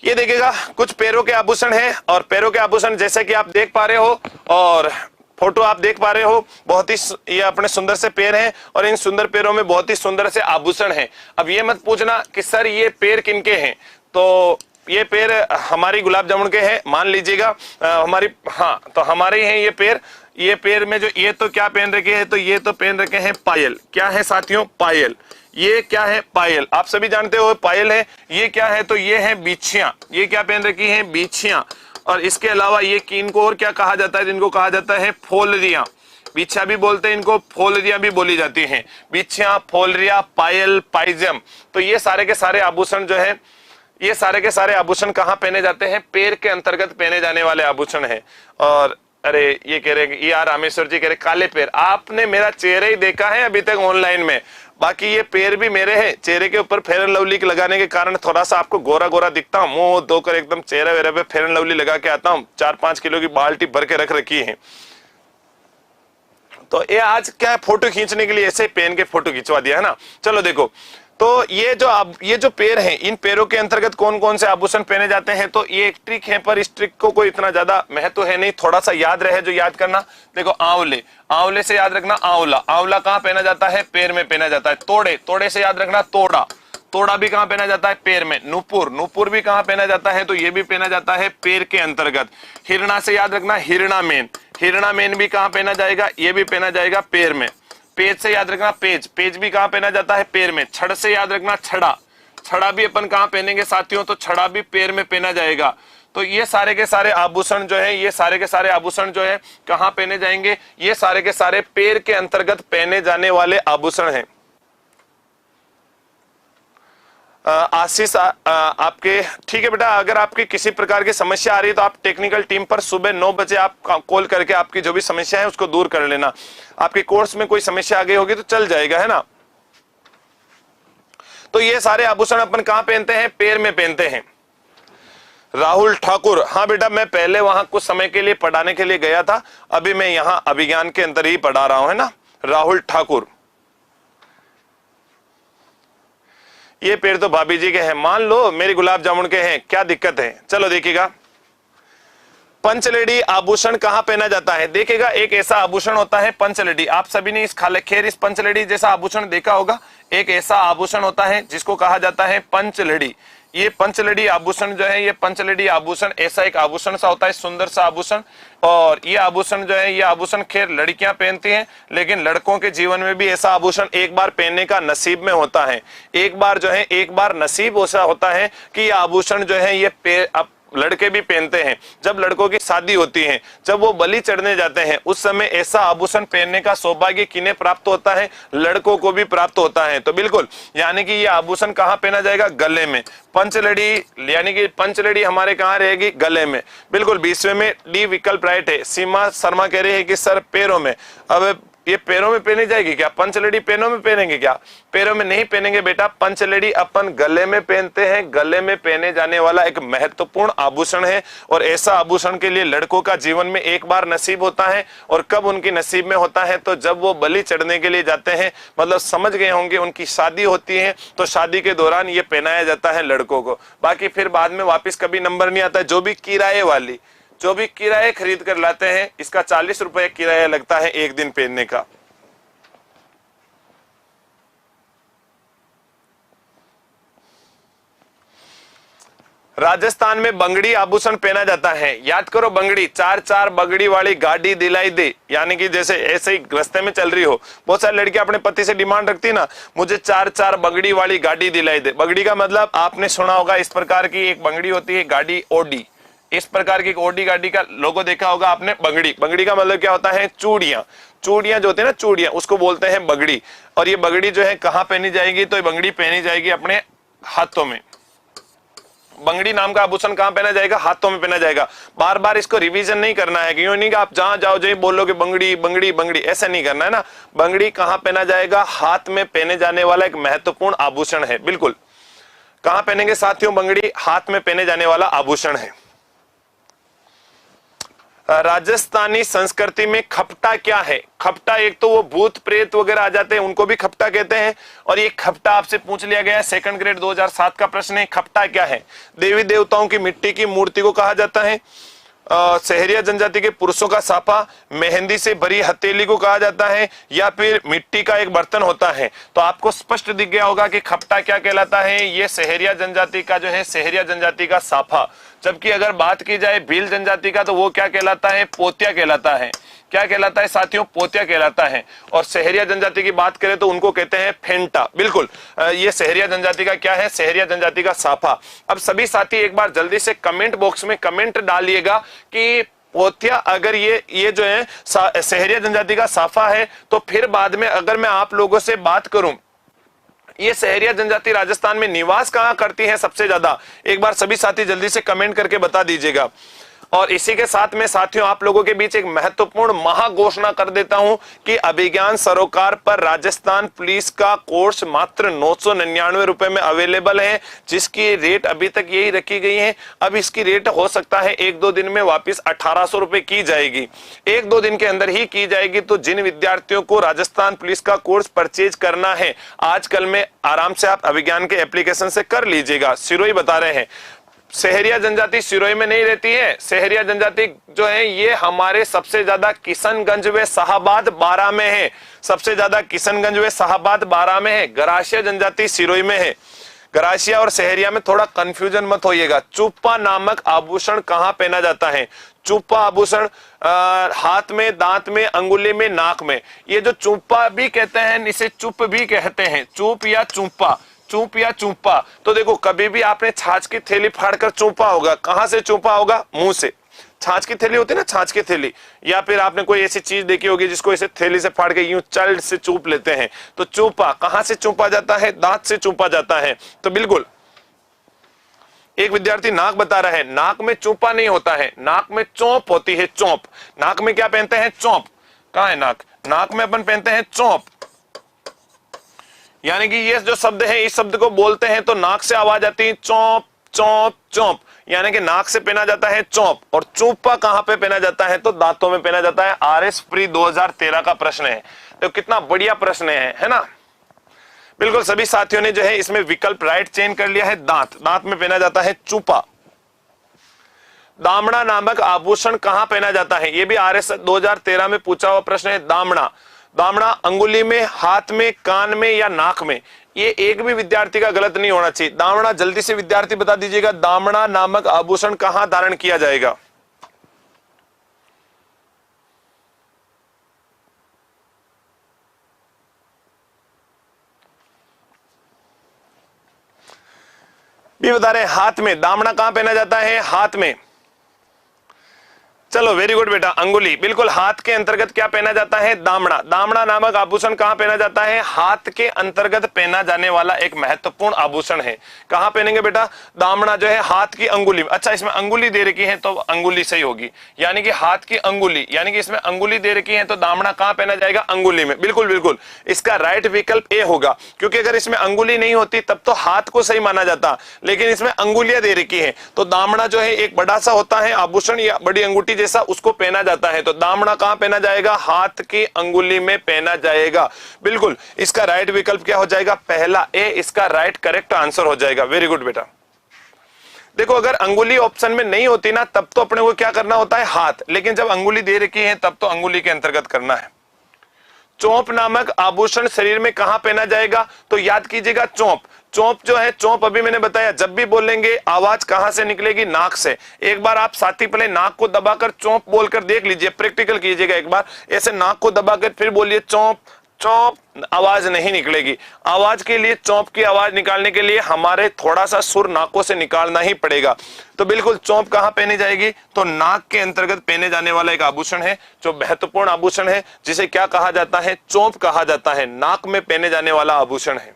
ये देखिएगा कुछ पैरों के आभूषण हैं, और पैरों के आभूषण जैसे कि आप देख पा रहे हो और फोटो आप देख पा रहे हो, बहुत ही ये अपने सुंदर से पैर हैं और इन सुंदर पैरों में बहुत ही सुंदर से आभूषण हैं। अब ये मत पूछना कि सर ये पैर किनके हैं, तो ये पैर हमारी गुलाब जामुन के हैं, मान लीजिएगा हमारी, हाँ तो हमारे ही हैं ये पैर। ये पैर में जो ये तो क्या पहन रखे हैं, तो ये तो पहन रखे हैं पायल। क्या है साथियों, पायल। ये क्या है, पायल। आप सभी जानते हो पायल है। ये क्या है, तो ये है बिछियां। ये क्या पहन रखी है, बिछियां। और इसके अलावा ये कीन को और क्या कहा जाता है, जिनको कहा जाता है फोलरियां। बिछिया भी बोलते हैं इनको, फोलरिया भी बोली जाती हैं। बिछिया, फोलरिया, पायल, पाइजम। तो ये सारे के सारे आभूषण जो है, ये सारे के सारे आभूषण कहाँ पहने जाते हैं, पैर के अंतर्गत पहने जाने वाले आभूषण हैं। और अरे ये कह रहे ये यार रामेश्वर जी कह रहे काले पैर। आपने मेरा चेहरा ही देखा है अभी तक ऑनलाइन में, बाकी ये पैर भी मेरे हैं। चेहरे के ऊपर फेयर एंड लवली लगाने के कारण थोड़ा सा आपको गोरा गोरा दिखता हूँ। मुंह धोकर एकदम चेहरा वेरा पे फेयर एंड लवली लगा के आता हूँ। 4-5 किलो की बाल्टी भर के रख रखी है। तो ये आज क्या फोटो खींचने के लिए ऐसे पेन के फोटो खिंचवा दिया है ना। चलो देखो, तो ये जो पैर हैं, इन पैरों के अंतर्गत कौन कौन से आभूषण पहने जाते हैं, तो ये एक ट्रिक है, पर इस ट्रिक को कोई इतना ज्यादा महत्व है नहीं, थोड़ा सा याद रहे जो याद करना। देखो आंवले, आंवले से याद रखना आंवला। आंवला कहाँ पहना जाता है, पैर में पहना जाता है। तोड़े, तोड़े से याद रखना तोड़ा। तोड़ा भी कहाँ पहना जाता है, पैर में। नुपुर, नुपुर भी कहाँ पहना जाता है, तो ये भी पहना जाता है पैर के अंतर्गत। हिरणा से याद रखना हिरणामेन। हिरणामेन भी कहाँ पहना जाएगा, ये भी पहना जाएगा पैर में। पेज से याद रखना पेज। पेज भी कहाँ पहना जाता है, पैर में। छड़ से याद रखना छड़ा। छड़ा भी अपन कहाँ पहनेंगे साथियों, तो छड़ा भी पैर में पहना जाएगा। तो ये सारे के सारे आभूषण जो है, ये सारे के सारे आभूषण जो है कहाँ पहने जाएंगे, ये सारे के सारे पैर के अंतर्गत पहने जाने वाले आभूषण हैं। आशीष आपके ठीक है बेटा, अगर आपकी किसी प्रकार की समस्या आ रही है तो आप टेक्निकल टीम पर सुबह 9 बजे आप कॉल करके आपकी जो भी समस्या है उसको दूर कर लेना। आपके कोर्स में कोई समस्या आ गई होगी तो चल जाएगा, है ना। तो ये सारे आभूषण अपन कहाँ पहनते हैं, पैर में पहनते हैं। राहुल ठाकुर, हाँ बेटा मैं पहले वहां कुछ समय के लिए पढ़ाने के लिए गया था, अभी मैं यहाँ अभिज्ञान के अंदर ही पढ़ा रहा हूं, है ना। राहुल ठाकुर, ये पेड़ तो भाभी जी के हैं, मान लो मेरी गुलाब जामुन के हैं, क्या दिक्कत है। चलो देखिएगा, पंचलेडी आभूषण कहां पहना जाता है। देखिएगा एक ऐसा आभूषण होता है पंचलेडी, आप सभी ने इस खैर इस पंचलेडी जैसा आभूषण देखा होगा। एक ऐसा आभूषण होता है जिसको कहा जाता है पंचलेडी। ये पंचलेडी आभूषण जो है, ये पंचलेडी आभूषण ऐसा एक आभूषण सा होता है, सुंदर सा आभूषण। और ये आभूषण जो है, ये आभूषण खैर लड़कियां पहनती हैं, लेकिन लड़कों के जीवन में भी ऐसा आभूषण एक बार पहनने का नसीब में होता है। एक बार जो है, एक बार नसीब ऐसा होता है कि ये आभूषण जो है ये लड़के भी पहनते हैं। जब लड़कों की शादी होती है, जब वो बलि चढ़ने जाते हैं, उस समय ऐसा आभूषण पहनने का सौभाग्य किन्हें प्राप्त होता है, लड़कों को भी प्राप्त होता है। तो बिल्कुल, यानी कि ये आभूषण कहाँ पहना जाएगा, गले में। पंचलड़ी, यानी कि पंचलड़ी हमारे कहाँ रहेगी, गले में। बिल्कुल 20वें में डी विकल्प राइट है। सीमा शर्मा कह रही है कि सर पैरों में। अब ये पैरों में पहनी जाएगी क्या, पंचलड़ी पैरों में पहनेंगे क्या, पैरों में नहीं पहनेंगे बेटा। पंचलड़ी अपन गले में पहनते हैं, गले में पहने जाने वाला एक महत्वपूर्ण आभूषण है। और ऐसा आभूषण के लिए लड़कों का जीवन में एक बार नसीब होता है। और कब उनकी नसीब में होता है, तो जब वो बलि चढ़ने के लिए जाते हैं, मतलब समझ गए होंगे, उनकी शादी होती है, तो शादी के दौरान ये पहनाया जाता है लड़कों को। बाकी फिर बाद में वापिस कभी नंबर नहीं आता। जो भी किराए वाली, जो भी किराए खरीद कर लाते हैं, इसका 40 रुपए किराया लगता है एक दिन पहनने का। राजस्थान में बंगड़ी आभूषण पहना जाता है। याद करो, बंगड़ी, चार चार बंगड़ी वाली गाड़ी दिलाई दे, यानी कि जैसे ऐसे ही रास्ते में चल रही हो, बहुत सारी लड़कियां अपने पति से डिमांड रखती है ना, मुझे चार चार बंगड़ी वाली गाड़ी दिलाई दे। बंगड़ी का मतलब आपने सुना होगा, इस प्रकार की एक बंगड़ी होती है, गाड़ी ओडी, इस प्रकार की एक ओडी गाड़ी का लोगो देखा होगा आपने। बंगड़ी, बंगड़ी का मतलब क्या होता है? चूड़ियां, चूड़ियां जो होती है ना, चूड़ियां, उसको बोलते हैं बंगड़ी। और ये बंगड़ी जो है कहां पहनी जाएगी? तो ये बंगड़ी पहनी जाएगी अपने हाथों में। बंगड़ी नाम का आभूषण कहां पहना जाएगा? हाथों में पहना जाएगा। बार बार इसको रिवीजन नहीं करना है, क्यों नहीं कि आप जहां जाओ जहीं बोलोगे बंगड़ी बंगड़ी बंगड़ी, ऐसा नहीं करना है ना। बंगड़ी कहां पहना जाएगा? हाथ में पहने जाने वाला एक महत्वपूर्ण आभूषण है। बिल्कुल, कहां पहनेंगे साथियों? बंगड़ी हाथ में पहने जाने वाला आभूषण है। राजस्थानी संस्कृति में खपटा क्या है? खपटा, एक तो वो भूत प्रेत वगैरह आ जाते हैं, उनको भी खपटा कहते हैं। और ये खपटा आपसे पूछ लिया गया है, सेकंड ग्रेड 2007 का प्रश्न है। खपटा क्या है? देवी देवताओं की मिट्टी की मूर्ति को कहा जाता है। सहरिया जनजाति के पुरुषों का साफा, मेहंदी से भरी हथेली को कहा जाता है, या फिर मिट्टी का एक बर्तन होता है। तो आपको स्पष्ट दिख गया होगा कि खपटा क्या कहलाता है। ये सहरिया जनजाति का जो है, सहरिया जनजाति का साफा। जबकि अगर बात की जाए भील जनजाति का, तो वो क्या कहलाता है? पोतिया कहलाता है। क्या कहलाता है साथियों? पोतिया कहलाता है। और सहरिया जनजाति की बात करें तो उनको कहते हैं फेंटा। बिल्कुल, ये सहरिया जनजाति का क्या है? सहरिया जनजाति का साफा। अब सभी साथी एक बार जल्दी से कमेंट बॉक्स में कमेंट डालिएगा कि पोतिया अगर ये जो है सहरिया जनजाति का साफा है, तो फिर बाद में अगर मैं आप लोगों से बात करूं, ये सहरिया जनजाति राजस्थान में निवास कहां करती है सबसे ज्यादा? एक बार सभी साथी जल्दी से कमेंट करके बता दीजिएगा। और इसी के साथ में साथियों आप लोगों के बीच एक महत्वपूर्ण महाघोषणा कर देता हूं कि अभिज्ञान सरोकार पर राजस्थान पुलिस का कोर्स मात्र 999 रुपए में अवेलेबल है, जिसकी रेट अभी तक यही रखी गई है। अब इसकी रेट हो सकता है 1-2 दिन में वापस 1800 रुपए की जाएगी, 1-2 दिन के अंदर ही की जाएगी। तो जिन विद्यार्थियों को राजस्थान पुलिस का कोर्स परचेज करना है, आजकल में आराम से आप अभिज्ञान के एप्लीकेशन से कर लीजिएगा। सिरोही बता रहे हैं, सहरिया जनजाति सिरोही में नहीं रहती है। सहरिया जनजाति जो है ये हमारे सबसे ज्यादा किशनगंज व शाहबाद बारा में है। सबसे ज्यादा किशनगंज व शाहबाद बारा में है। गरासिया जनजाति सिरोही में है। गरासिया और सहरिया में थोड़ा कंफ्यूजन मत होइएगा। चुप्पा नामक आभूषण कहां पहना जाता है? चुप्पा आभूषण हाथ में, दांत में, अंगुली में, नाक में। ये जो चुप्पा भी कहते हैं, इसे चुप भी कहते हैं। चुप या चुप्पा, चूप या चूपा। तो देखो, कभी भी आपने छाछ की थैली फाड़कर चूपा होगा। कहां से चूपा होगा? मुंह से। छाछ की थैली होती है ना, छाछ की थैली, या फिर आपने कोई ऐसी चीज देखी होगी जिसको ऐसे थैली से फाड़ के यूं चल से चूप लेते हैं। तो चूपा कहां से चूपा जाता है? दांत से चूपा जाता है। तो बिल्कुल, एक विद्यार्थी नाक बता रहा है, नाक में चूपा नहीं होता है, नाक में चौंप होती है। चौंप, नाक में क्या पहनते हैं? चौंप। कहां है नाक? नाक में अपन पहनते हैं चौंप। यानी कि ये जो शब्द है, इस शब्द को बोलते हैं तो नाक से आवाज आती है चौंप चौंप चौंप, यानी कि नाक से पहना जाता है चौंप। और चूपा कहां पे पहना जाता है? तो दांतों में पहना जाता है। RS प्री 2013 का प्रश्न है। तो कितना बढ़िया प्रश्न है ना? बिल्कुल, सभी साथियों ने जो है इसमें विकल्प राइट चेंज कर लिया है। दांत, दांत में पहना जाता है चूपा। दामड़ा नामक आभूषण कहां पहना जाता है? ये भी RS 2013 में पूछा हुआ प्रश्न है। दामड़ा, दामड़ा अंगुली में, हाथ में, कान में या नाक में? ये एक भी विद्यार्थी का गलत नहीं होना चाहिए। दामड़ा, जल्दी से विद्यार्थी बता दीजिएगा, दामड़ा नामक आभूषण कहां धारण किया जाएगा? भी बता रहे हैं, हाथ में। दामड़ा कहां पहना जाता है? हाथ में। चलो, वेरी गुड बेटा। अंगुली, बिल्कुल, हाथ के अंतर्गत क्या पहना जाता है? दामड़ा। दामड़ा नामक आभूषण कहां पहना जाता है? हाथ के अंतर्गत पहना जाने वाला एक महत्वपूर्ण आभूषण है। कहां पहनेंगे बेटा? दामड़ा जो है हाथ की अंगुली। अच्छा, इसमें अंगुली दे रखी है तो अंगुली सही होगी, यानी कि हाथ की अंगुली, यानी कि इसमें अंगुली दे रखी है तो दामड़ा कहां पहना जाएगा? अंगुली में। बिल्कुल बिल्कुल, इसका राइट विकल्प ए होगा, क्योंकि अगर इसमें अंगुली नहीं होती तब तो हाथ को सही माना जाता, लेकिन इसमें अंगुलियां दे रखी है। तो दामड़ा जो है एक बड़ा सा होता है आभूषण या बड़ी अंगूठी जैसा, उसको पहना जाता है। तो दामड़ा कहां पहना जाएगा? हाथ की अंगुली में पहना जाएगा। बिल्कुल, इसका राइट विकल्प क्या हो जाएगा? पहला ए इसका राइट करेक्ट आंसर हो जाएगा। वेरी गुड बेटा। देखो, अगर अंगुली ऑप्शन में नहीं होती ना, तब तो अपने को क्या करना होता है? हाथ। लेकिन जब अंगुली दे रखी है तब तो अंगुली के अंतर्गत करना है। चौंप नामक आभूषण शरीर में कहां पहना जाएगा? तो याद कीजिएगा, चौंप, चोंप जो है, चोंप अभी मैंने बताया जब भी बोलेंगे आवाज कहां से निकलेगी, नाक से। एक बार आप साथी पहले नाक को दबाकर चोंप बोलकर देख लीजिए, प्रैक्टिकल कीजिएगा एक बार, ऐसे नाक को दबाकर फिर बोलिए चोंप चोंप, आवाज नहीं निकलेगी। आवाज के लिए, चोंप की आवाज निकालने के लिए हमारे थोड़ा सा सुर नाकों से निकालना ही पड़ेगा। तो बिल्कुल चोंप कहां पहनी जाएगी, तो नाक के अंतर्गत पहने जाने वाला एक आभूषण है जो महत्वपूर्ण आभूषण है, जिसे क्या कहा जाता है, चोंप कहा जाता है, नाक में पहने जाने वाला आभूषण है।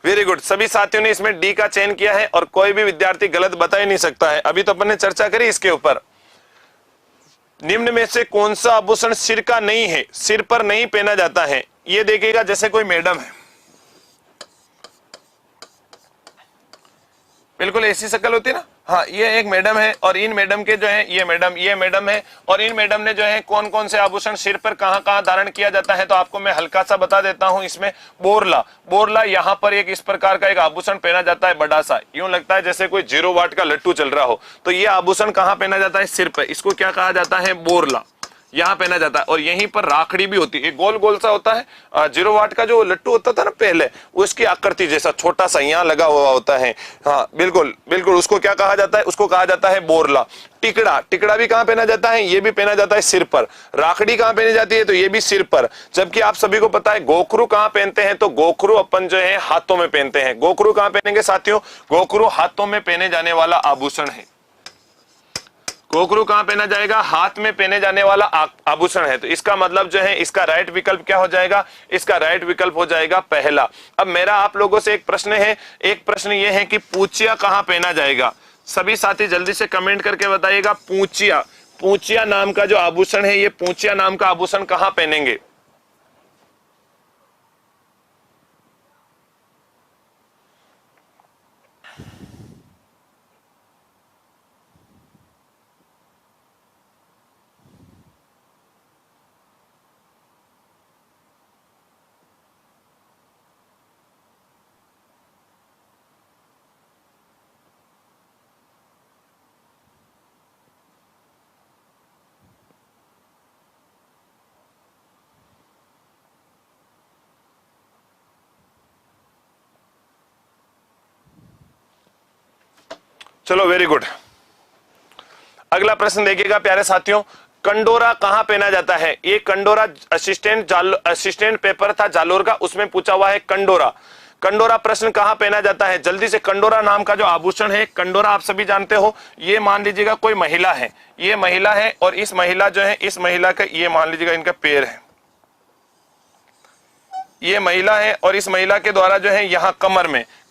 वेरी गुड, सभी साथियों ने इसमें डी का चयन किया है और कोई भी विद्यार्थी गलत बता ही नहीं सकता है। अभी तो अपन ने चर्चा करी इसके ऊपर। निम्न में से कौन सा आभूषण सिर का नहीं है, सिर पर नहीं पहना जाता है? ये देखिएगा, जैसे कोई मैडम है, बिल्कुल ऐसी शक्ल होती है ना, हाँ ये एक मैडम है और इन मैडम के जो है, ये मैडम है और इन मैडम ने जो है कौन कौन से आभूषण सिर पर कहां कहां धारण किया जाता है, तो आपको मैं हल्का सा बता देता हूं। इसमें बोरला यहां पर एक इस प्रकार का एक आभूषण पहना जाता है, बड़ा सा, यूं लगता है जैसे कोई 0 वाट का लट्टू चल रहा हो। तो ये आभूषण कहां पहना जाता है, सिर पर, इसको क्या कहा जाता है, बोरला, यहाँ पहना जाता है। और यहीं पर राखड़ी भी होती है, गोल गोल सा होता है, 0 वाट का जो लट्टू होता था ना पहले, उसकी आकृति जैसा छोटा सा यहाँ लगा हुआ होता है, हाँ बिल्कुल बिल्कुल, उसको क्या कहा जाता है, उसको कहा जाता है बोरला। टिकड़ा भी कहाँ पहना जाता है, ये भी पहना जाता है सिर पर। राखड़ी कहाँ पहनी जाती है, तो ये भी सिर पर। जबकि आप सभी को पता है गोखरू कहाँ पहनते हैं, तो गोखरू अपन जो है हाथों में पहनते हैं। गोखरू कहाँ पहनेंगे साथियों, गोखरू हाथों में पहने जाने वाला आभूषण है। गोखरू कहां पहना जाएगा, हाथ में पहने जाने वाला आभूषण है। तो इसका मतलब जो है, इसका राइट विकल्प क्या हो जाएगा, इसका राइट विकल्प हो जाएगा पहला। अब मेरा आप लोगों से एक प्रश्न है, एक प्रश्न ये है कि पूंचिया कहां पहना जाएगा? सभी साथी जल्दी से कमेंट करके बताइएगा, पूंचिया नाम का जो आभूषण है, ये पूंचिया नाम का आभूषण कहां पहनेंगे? चलो वेरी गुड, अगला प्रश्न देखिएगा प्यारे साथियों, कंडोरा कहां पहना जाता है? ये कंडोरा असिस्टेंट पेपर था जालोर का, उसमें पूछा हुआ है कंडोरा प्रश्न कहां पहना जाता है? जल्दी से, कंडोरा नाम का जो आभूषण है, कंडोरा आप सभी जानते हो, ये मान लीजिएगा कोई महिला है, ये महिला है और इस महिला जो है, इस महिला का ये मान लीजिएगा इनका पैर है, ये महिला है और इस महिला के द्वारा जो है यहाँ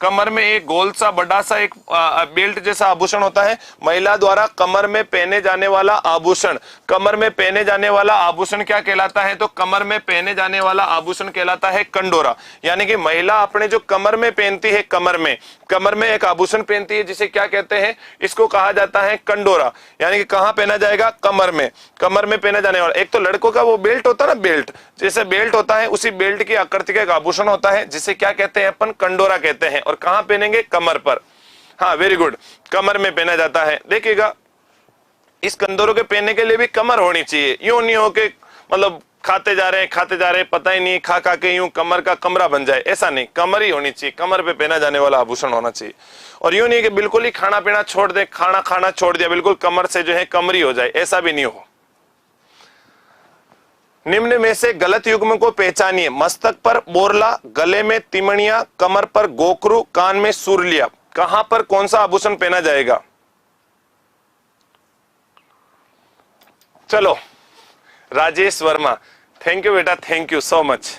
कमर में एक गोल सा बड़ा सा एक बेल्ट जैसा आभूषण होता है। महिला द्वारा कमर में पहने जाने वाला आभूषण, कमर में पहने जाने वाला आभूषण क्या कहलाता है? तो कमर में पहने जाने वाला आभूषण कहलाता है कंडोरा। यानी कि महिला अपने जो कमर में पहनती है, कमर में एक आभूषण पहनती है, जिसे क्या कहते हैं? इसको कहा जाता है कंडोरा। यानी कि कहाँ पहना जाएगा? कमर में पहना जाने वाला। एक तो लड़कों का वो बेल्ट होता है ना, बेल्ट जैसे बेल्ट होता है, उसी बेल्ट की आकृति का एक आभूषण होता है, जिसे क्या कहते हैं? अपन कंडोरा कहते हैं। और कहां पहनेंगे? कमर पर। हाँ वेरी गुड, कमर में पहना जाता है। देखिएगा, इस कंदोरों के पहनने के लिए भी कमर होनी चाहिए, यूं नहीं हो के मतलब खाते जा रहे हैं, पता ही नहीं, खा के यूं कमर का कमरा बन जाए, ऐसा नहीं, कमर ही होनी चाहिए, कमर पे पहना जाने वाला आभूषण होना चाहिए। और यूं नहीं कि बिल्कुल ही खाना पीना छोड़ दे, खाना छोड़ दिया, बिल्कुल कमर से जो है कमरी हो जाए, ऐसा भी नहीं हो। निम्न में से गलत युग्म को पहचानिए। मस्तक पर बोरला, गले में तिमणिया, कमर पर गोखरू, कान में सुरलिया। कहां पर कौन सा आभूषण पहना जाएगा? चलो, राजेश वर्मा, थैंक यू बेटा, थैंक यू सो मच।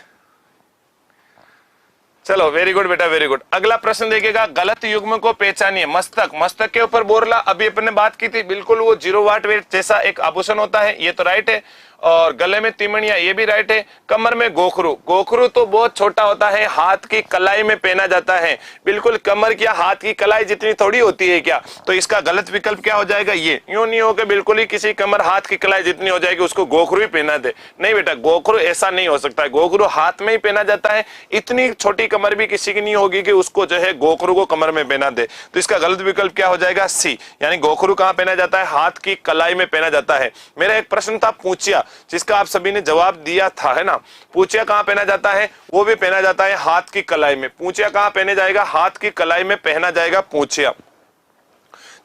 चलो वेरी गुड बेटा, वेरी गुड। अगला प्रश्न देखिएगा, गलत युग्म को पहचानिए। मस्तक के ऊपर बोरला, अभी अपन ने बात की थी, बिल्कुल वो 0 वाट वेट जैसा एक आभूषण होता है, ये तो राइट है। और गले में तिमणिया, ये भी राइट है। कमर में गोखरू तो बहुत छोटा होता है, हाथ की कलाई में पहना जाता है। बिल्कुल कमर क्या हाथ की कलाई जितनी थोड़ी होती है क्या? तो इसका गलत विकल्प क्या हो जाएगा? ये यूं नहीं हो के बिल्कुल ही किसी कमर हाथ की कलाई जितनी हो जाएगी उसको गोखरू ही पहना दे। नहीं बेटा, गोखरू ऐसा नहीं हो सकता है, गोखरू हाथ में ही पहना जाता है। इतनी छोटी कमर भी किसी की नहीं होगी कि उसको जो है गोखरू को कमर में पहना दे। तो इसका गलत विकल्प क्या हो जाएगा? सी, यानी गोखरू कहां पहना जाता है? हाथ की कलाई में पहना जाता है। मेरा एक प्रश्न था पूंचिया, जिसका आप सभी ने जवाब दिया था, है ना। पूंछिया कहाँ पहना जाता है, वो भी पहना जाता है हाथ की कलाई में। पूंछिया कहाँ पहने जाएगा, हाथ की कलाई में पहना जाएगा पूंछिया।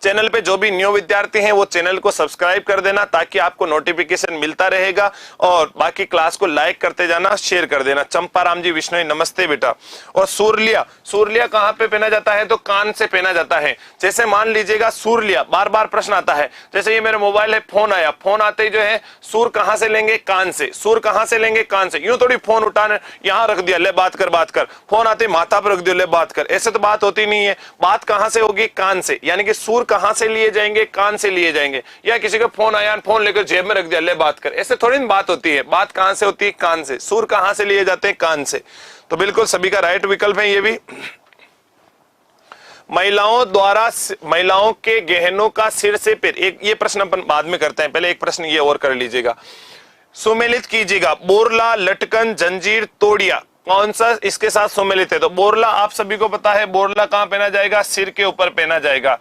चैनल पे जो भी न्यू विद्यार्थी हैं वो चैनल को सब्सक्राइब कर देना ताकि आपको नोटिफिकेशन मिलता रहेगा, और बाकी क्लास को लाइक करते जाना, शेयर कर देना। चंपाराम जी विष्णु नमस्ते बेटा। और सूर्लिया, सूर्लिया कहाँ पे पहना जाता है, तो कान से पहना जाता है। जैसे मान लीजिएगा सूर्लिया, बार बार प्रश्न आता है, जैसे ये मेरे मोबाइल है, फोन आया, फोन आते ही जो है सूर कहाँ से लेंगे, कान से। सूर कहाँ से लेंगे, कान से। यूं थोड़ी फोन उठाने यहाँ रख दिया, ले बात कर बात कर, फोन आते माथा पर रख दिया, ले बात कर, ऐसे तो बात होती नहीं है। बात कहाँ से होगी, कान से। यानी कि सूर कहां से लिए जाएंगे, कान से लिए जाएंगे। या किसी का फोन आया, फोन लेकर जेब में रख दिया, ले बात कर, ऐसे थोड़ी बात होती है। बात कहां से होती है, कान से। सूर कहां से लिए जाते हैं, कान से। तो बिल्कुल सभी का राइट विकल्प है ये भी। महिलाओं द्वारा महिलाओं के गहनों का सिर से पैर, एक ये प्रश्न अपन बाद में करते हैं, पहले एक प्रश्न ये और कर लीजिएगा, सुमेलित कीजिएगा। बोरला, लटकन, जंजीर, तोड़िया, कौन सा इसके साथ सुमेलित है। तो बोरला आप सभी को पता है, बोरला कहां पहना जाएगा, सिर के ऊपर पहना जाएगा।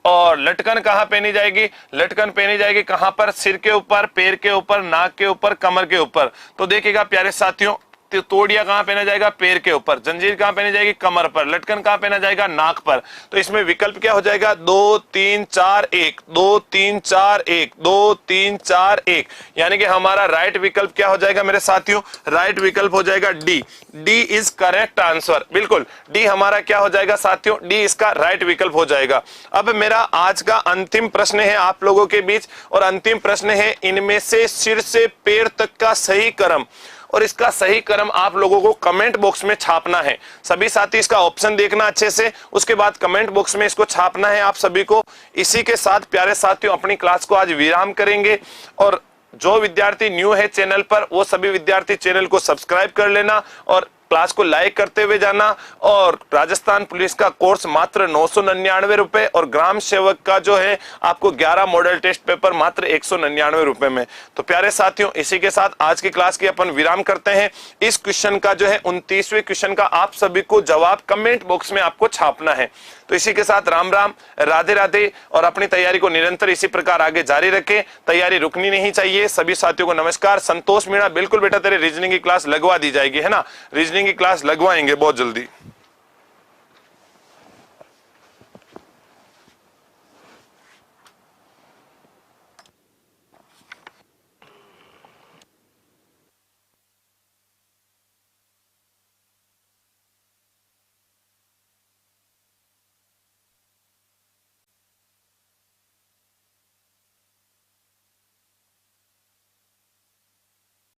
और लटकन कहां पहनी जाएगी, लटकन पहनी जाएगी कहां पर, सिर के ऊपर, पैर के ऊपर, नाक के ऊपर, कमर के ऊपर। तो देखिएगा प्यारे साथियों, तोड़िया कहां पहना जाएगा, पैर के ऊपर। जंजीर कहां पहनी जाएगी, कमर पर। लटकन कहां पहना जाएगा, नाक पर। तो इसमें विकल्प क्या हो जाएगा, 2 3 4 1, 2 3 4 1, 2 3 4 1। यानी कि हमारा राइट विकल्प क्या हो जाएगा मेरे साथियों, राइट विकल्प हो जाएगा D. D is correct answer. बिल्कुल डी हमारा क्या हो जाएगा साथियों, डी इसका राइट विकल्प हो जाएगा। अब मेरा आज का अंतिम प्रश्न है आप लोगों के बीच, और अंतिम प्रश्न है, इनमें से सिर से पैर तक का सही क्रम, और इसका सही क्रम आप लोगों को कमेंट बॉक्स में छापना है। सभी साथी इसका ऑप्शन देखना अच्छे से, उसके बाद कमेंट बॉक्स में इसको छापना है आप सभी को। इसी के साथ प्यारे साथियों अपनी क्लास को आज विराम करेंगे, और जो विद्यार्थी न्यू है चैनल पर वो सभी विद्यार्थी चैनल को सब्सक्राइब कर लेना और क्लास को लाइक करते हुए जाना। और राजस्थान पुलिस का कोर्स मात्र 999 रुपए, और ग्राम सेवक का जो है आपको 11 मॉडल टेस्ट पेपर मात्र 199 रुपए में। तो प्यारे साथियों इसी के साथ आज की क्लास की अपन विराम करते हैं। इस क्वेश्चन का जो है 29वें क्वेश्चन का आप सभी को जवाब कमेंट बॉक्स में आपको छापना है। तो इसी के साथ राम राम, राधे राधे, और अपनी तैयारी को निरंतर इसी प्रकार आगे जारी रखें, तैयारी रुकनी नहीं चाहिए। सभी साथियों को नमस्कार। संतोष मीणा, बिल्कुल बेटा तेरे रीजनिंग की क्लास लगवा दी जाएगी, है ना, रीजनिंग की क्लास लगवाएंगे बहुत जल्दी।